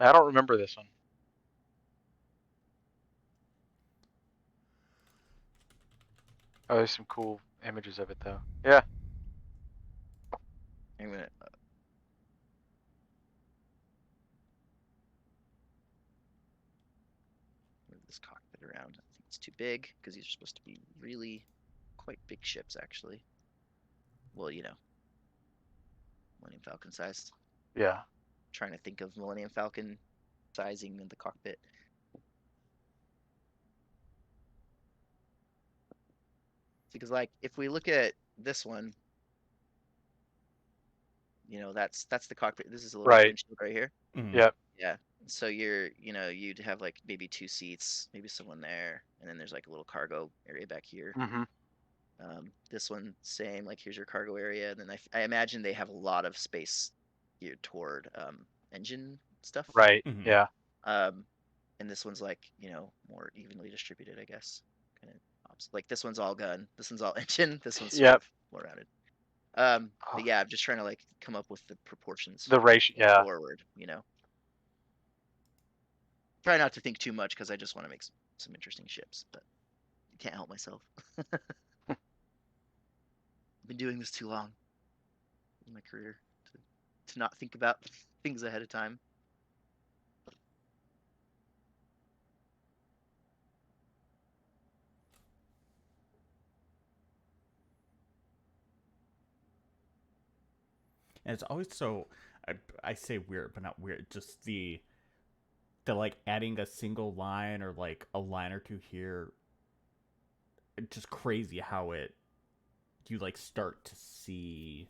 S3: I don't remember this one. Oh, there's some cool images of it though. Yeah.
S4: I'm gonna move this cockpit around. I think it's too big because these are supposed to be really quite big ships, actually. Well, Millennium Falcon sized.
S3: Yeah.
S4: Trying to think of Millennium Falcon sizing in the cockpit. Because like if we look at this one, that's the cockpit. This is a little
S3: Right.
S4: windshield right here.
S1: Mhm.
S3: Yep.
S4: Yeah. So you'd have like maybe 2 seats, maybe someone there, and then there's like a little cargo area back here.
S3: Mm-hmm.
S4: This one, same. Like here's your cargo area, and then I imagine they have a lot of space geared toward engine stuff.
S3: Right.
S1: Mhm.
S3: Yeah.
S4: And this one's like more evenly distributed, I guess. Kind of like this one's all gun, this one's all engine, this one's sort
S3: Yep.
S4: of more rounded. But yeah, I'm just trying to like come up with the proportions
S3: The ratio. Yeah.
S4: forward. Try not to think too much because I just want to make some interesting ships, but can't help myself. I've been doing this too long in my career to not think about things ahead of time.
S1: And it's always so, I say weird, but not weird. Just the like adding a single line or like a line or two here. It's just crazy how you like start to see.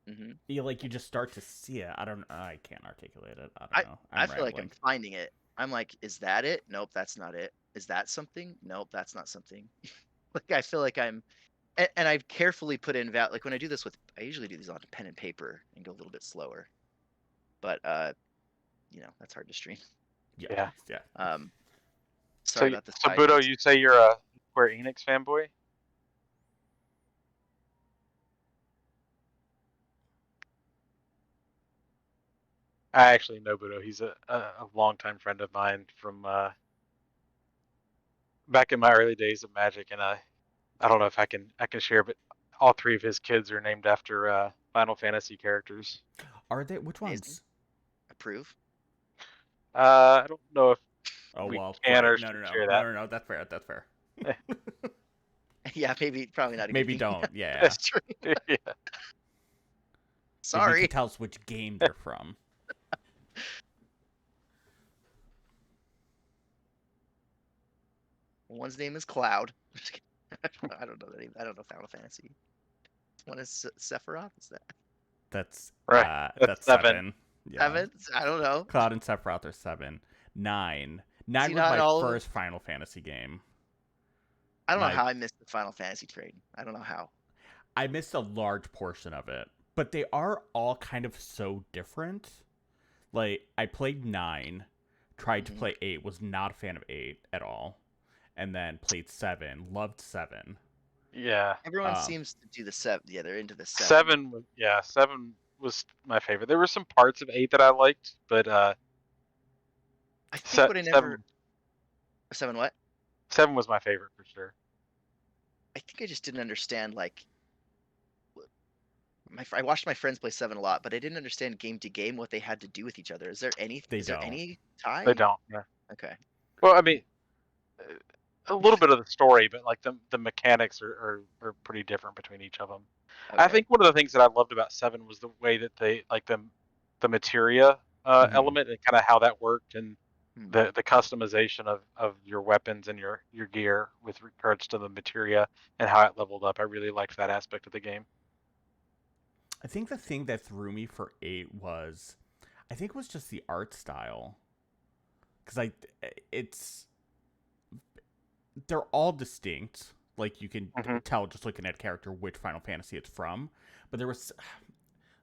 S4: Mm-hmm.
S1: You just start to see it. I can't articulate it. I don't know.
S4: I feel like I'm finding it. I'm like, is that it? Nope, that's not it. Is that something? Nope, that's not something. Like I feel like I'm, and I've carefully put in like when I do this I usually do these on pen and paper and go a little bit slower. But that's hard to stream.
S3: Yeah.
S4: Sorry about this.
S3: So Budo, you say you're a Square Enix fanboy? I actually know Budo. He's a longtime friend of mine from back in my early days of Magic, and I don't know if I can share, but all 3 of his kids are named after Final Fantasy characters.
S1: Are they? Which ones?
S4: Approve.
S3: I don't know if
S1: we
S3: can or
S1: no,
S3: share that.
S1: No, that's fair. That's fair.
S4: Yeah, probably not.
S1: Maybe don't. Yeah.
S4: That's true.
S3: Yeah.
S4: Sorry.
S1: Maybe you can tell us which game they're from.
S4: One's name is Cloud. I don't know that name. I don't know Final Fantasy. One is Sephiroth. Is that?
S1: That's
S3: right.
S1: That's 7. Yeah.
S4: 7? I don't know.
S1: Cloud and Sephiroth are 7. 9. 9
S4: See,
S1: was my first Final Fantasy game.
S4: I don't know how I missed the Final Fantasy trade. I don't know how.
S1: I missed a large portion of it, but they are all kind of so different. Like I played 9, tried to play 8, was not a fan of 8 at all, and then played 7, loved 7.
S3: Yeah.
S4: Everyone seems to do the 7. Yeah, they're into the 7.
S3: 7 was my favorite. There were some parts of 8 that I liked, but
S4: I think what I never
S3: 7
S4: what?
S3: 7 was my favorite for sure.
S4: I think I just didn't understand like I watched my friends play 7 a lot, but I didn't understand game to game what they had to do with each other. Is there any tie?
S3: They don't. Yeah.
S4: Okay.
S3: Well, I mean, a little bit of the story, but like the mechanics are pretty different between each of them. Okay. I think one of the things that I loved about 7 was the way that they like the materia element and kind of how that worked, and the customization of your weapons and your gear with regards to the materia and how it leveled up. I really liked that aspect of the game.
S1: I think the thing that threw me for 8 was, I think it was just the art style, because they're all distinct. Like you can tell just looking at a character which Final Fantasy it's from, but there was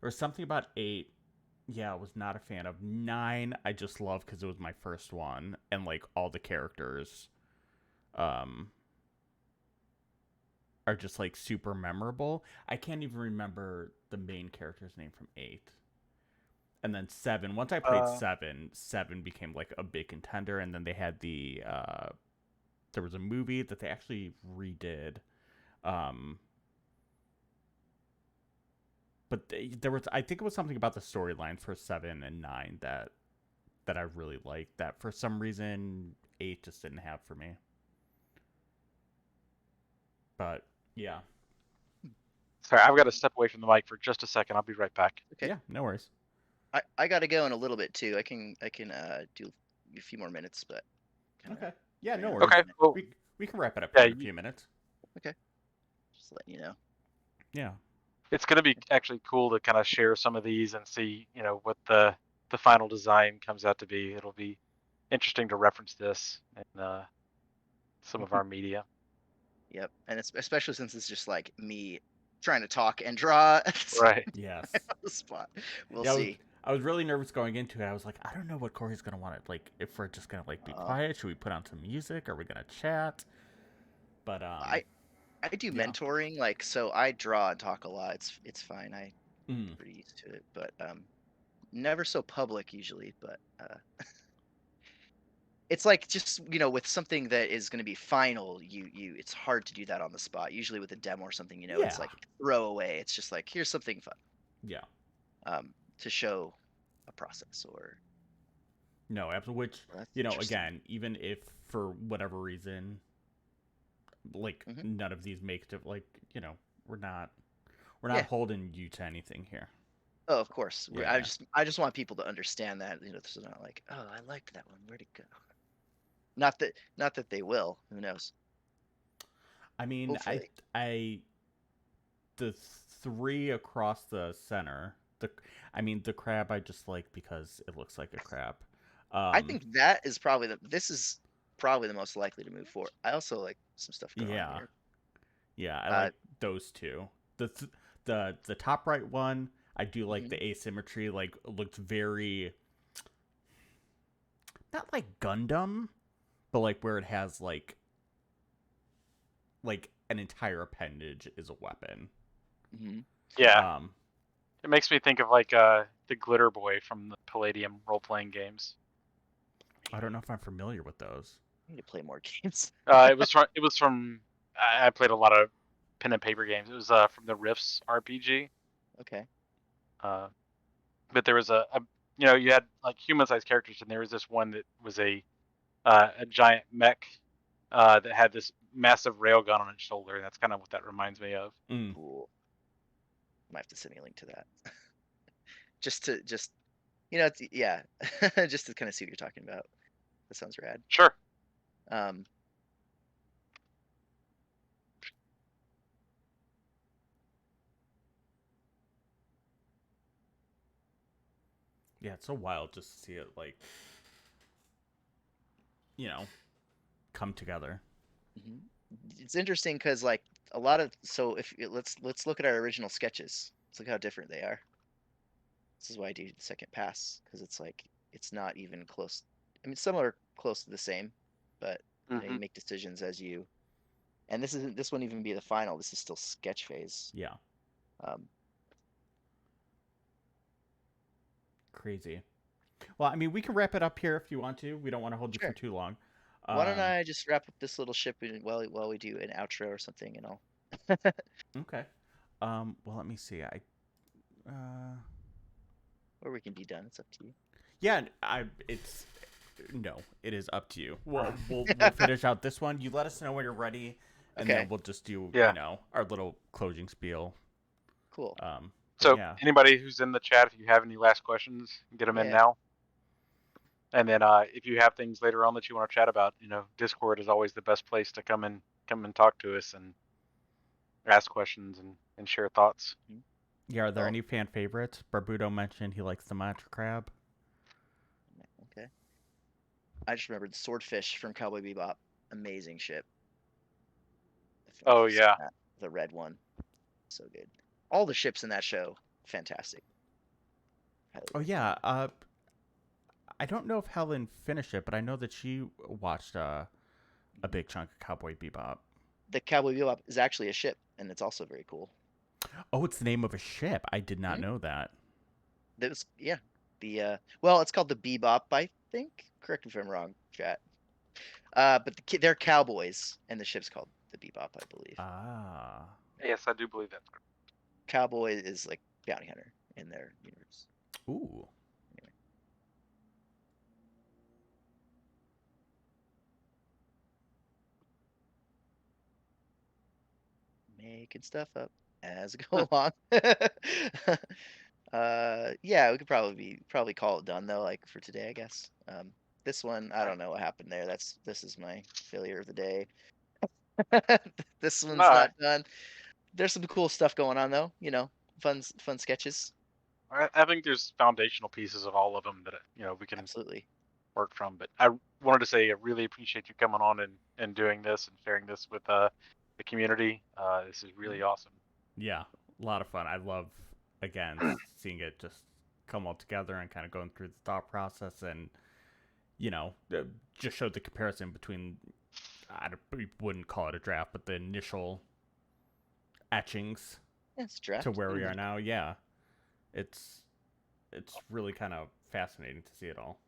S1: something about 8. Yeah, I was not a fan of. 9. I just loved because it was my first one, and like all the characters, are just like super memorable. I can't even remember the main character's name from 8. And then 7. Once I played 7 became like a big contender, and then they had the there was a movie that they actually redid. But there was, I think it was something about the storyline for 7 and 9 that I really liked, that for some reason 8 just didn't have for me. But yeah.
S3: Sorry, I've got to step away from the mic for just a second. I'll be right back.
S4: Okay.
S1: Yeah, no worries.
S4: I got to go in a little bit too. I can do a few more minutes, but
S1: okay. Yeah, no worries.
S3: Okay. Well,
S1: We can wrap it up
S3: Yeah,
S1: here in a few minutes.
S4: Just letting you know.
S1: Yeah.
S3: it's going to be actually cool to kind of share some of these and see, what the final design comes out to be. It'll be interesting to reference this in some of our media.
S4: Yep, and it's especially since it's just like me trying to talk and draw
S3: Right.
S1: Yes.
S4: on the spot. We'll
S1: Yeah,
S4: see.
S1: I was really nervous going into it. I was like, I don't know what Kory's gonna want. Like, if we're just gonna be quiet, should we put on some music? Are we gonna chat? But
S4: I do
S1: yeah.
S4: mentoring, like, so I draw and talk a lot. It's fine. I'm
S1: Mm.
S4: pretty used to it, but never so public usually. But it's like just with something that is going to be final, you it's hard to do that on the spot. Usually with a demo or something, it's
S1: Yeah.
S4: like throwaway. It's just like here's something fun.
S1: Yeah.
S4: To show a process or
S1: No, absolutely. Which
S4: Well, that's interesting.
S1: again, even if for whatever reason, none of these make it, we're not
S4: Yeah.
S1: holding you to anything here.
S4: Oh, of course.
S1: Yeah.
S4: I just want people to understand that, so they're not like, oh, I liked that one. Where'd it go? Not that they will. Who knows?
S1: I mean,
S4: Hopefully.
S1: the three across the center. The crab I just like because it looks like a crab.
S4: I think that is probably this is probably the most likely to move forward. I also like some stuff going on here.
S1: Yeah, I like those two. The top right one, I do like the asymmetry. Like, looked very not like Gundam, but like where it has like an entire appendage is a weapon.
S4: Mm-hmm.
S3: Yeah. It makes me think of like the Glitter Boy from the Palladium role-playing games.
S1: I don't know if I'm familiar with those.
S4: I need to play more games.
S3: It was from. I played a lot of pen and paper games. It was from the Rifts RPG.
S4: Okay.
S3: But there was you had like human-sized characters, and there was this one that was a giant mech that had this massive railgun on its shoulder, and that's kind of what that reminds me of.
S4: Cool. Might have to send me a link to that. just it's, yeah, just to kind of see what you're talking about. That sounds rad.
S3: Sure.
S1: Yeah, it's so wild just to see it come together.
S4: Mm-hmm. It's interesting because like a lot of let's look at our original sketches. Let's look how different they are. This is why I do the second pass, because it's like it's not even close. I mean, some are close to the same, but you make decisions as you. And this wouldn't even be the final. This is still sketch phase.
S1: Yeah. Crazy. Well, I mean, we can wrap it up here if you want to. We don't want to hold you for too long.
S4: Why don't I just wrap up this little ship while we do an outro or something, and all.
S1: Okay. Well, let me see.
S4: Or we can be done. It's up to you.
S1: Yeah, it is up to you. We'll finish out this one. You let us know when you're ready, and then we'll just do our little closing spiel.
S4: Cool.
S3: So anybody who's in the chat, if you have any last questions, get them in now. And then if you have things later on that you want to chat about, Discord is always the best place to come and talk to us and ask questions and share thoughts.
S1: Yeah, are there any fan favorites? Barbudo mentioned he likes the Matra Crab.
S4: Okay. I just remembered Swordfish from Cowboy Bebop. Amazing ship.
S3: Oh, yeah.
S4: The red one. So good. All the ships in that show, fantastic.
S1: Oh, yeah. I don't know if Helen finished it, but I know that she watched a big chunk of Cowboy Bebop.
S4: The Cowboy Bebop is actually a ship, and it's also very cool.
S1: Oh, it's the name of a ship. I did not know that.
S4: It's it's called the Bebop, I think. Correct me if I'm wrong, chat. But they're cowboys, and the ship's called the Bebop, I believe.
S1: Ah.
S3: Yes, I do believe that's correct.
S4: Cowboy is like bounty hunter in their universe.
S1: Ooh.
S4: Anyway. Making stuff up as we go along. Yeah, we could probably call it done though, like for today, I guess. This one, I don't know what happened there. This is my failure of the day. This one's
S3: No,
S4: not done. There's some cool stuff going on though. Fun sketches.
S3: I think there's foundational pieces of all of them that we can
S4: Absolutely.
S3: work from. But I wanted to say I really appreciate you coming on and doing this and sharing this with the community. This is really awesome.
S1: Yeah, a lot of fun. I love, again, seeing it just come all together and kind of going through the thought process and, just showed the comparison between, we wouldn't call it a draft, but the initial etchings
S4: It's draft.
S1: to where we are now. Yeah, it's really kind of fascinating to see it all.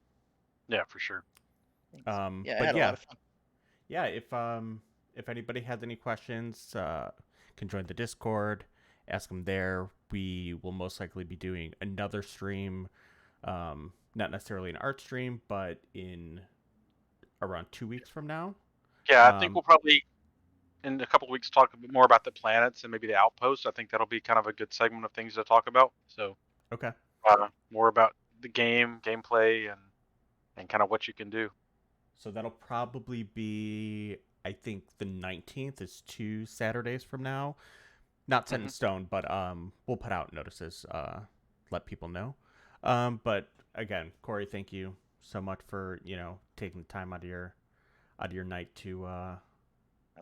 S3: Yeah, for sure.
S4: Yeah,
S1: but
S4: I had a lot of fun.
S1: Yeah, if anybody has any questions, can join the Discord, ask them there. We will most likely be doing another stream, not necessarily an art stream, but in around 2 weeks from now.
S3: Yeah, I think we'll probably in a couple of weeks talk a bit more about the planets and maybe the outposts. I think that'll be kind of a good segment of things to talk about. So
S1: okay,
S3: more about the gameplay, and kind of what you can do.
S1: So that'll probably be, I think the 19th is 2 Saturdays from now. Not set in stone, but we'll put out notices, let people know. But again, Kory, thank you so much for taking the time out of your night to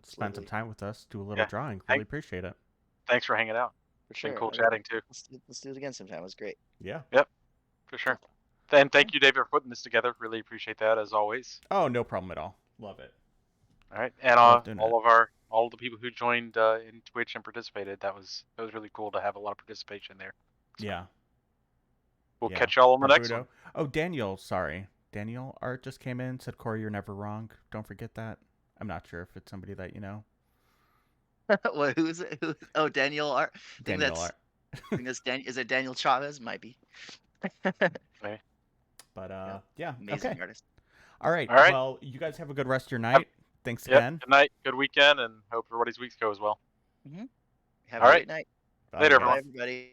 S1: spend some time with us, do a little drawing. Really appreciate it.
S3: Thanks for hanging out.
S4: For sure.
S3: Been cool chatting too.
S4: Let's do it again sometime. It was great.
S1: Yeah.
S3: Yep. For sure. And thank you, David, for putting this together. Really appreciate that as always.
S1: Oh, no problem at all. Love it.
S3: All right, and all the people who joined in Twitch and participated. That was really cool to have a lot of participation there. So
S1: Yeah.
S3: We'll catch y'all on the next one.
S1: Oh, Daniel, sorry. Daniel Art just came in, said, Kory, you're never wrong. Don't forget that. I'm not sure if it's somebody that you know.
S4: Well, who is it? Oh, Daniel Art.
S1: Daniel Art.
S4: I think that's Is it Daniel Chavez? Might be.
S3: Okay.
S1: But yeah.
S4: Amazing
S1: okay.
S4: artist.
S1: All right. Well, you guys have a good rest of your night. Thanks again.
S3: Good night. Good weekend, and hope everybody's weeks go as well.
S4: Have a great night.
S3: Later,
S4: Bye, everybody.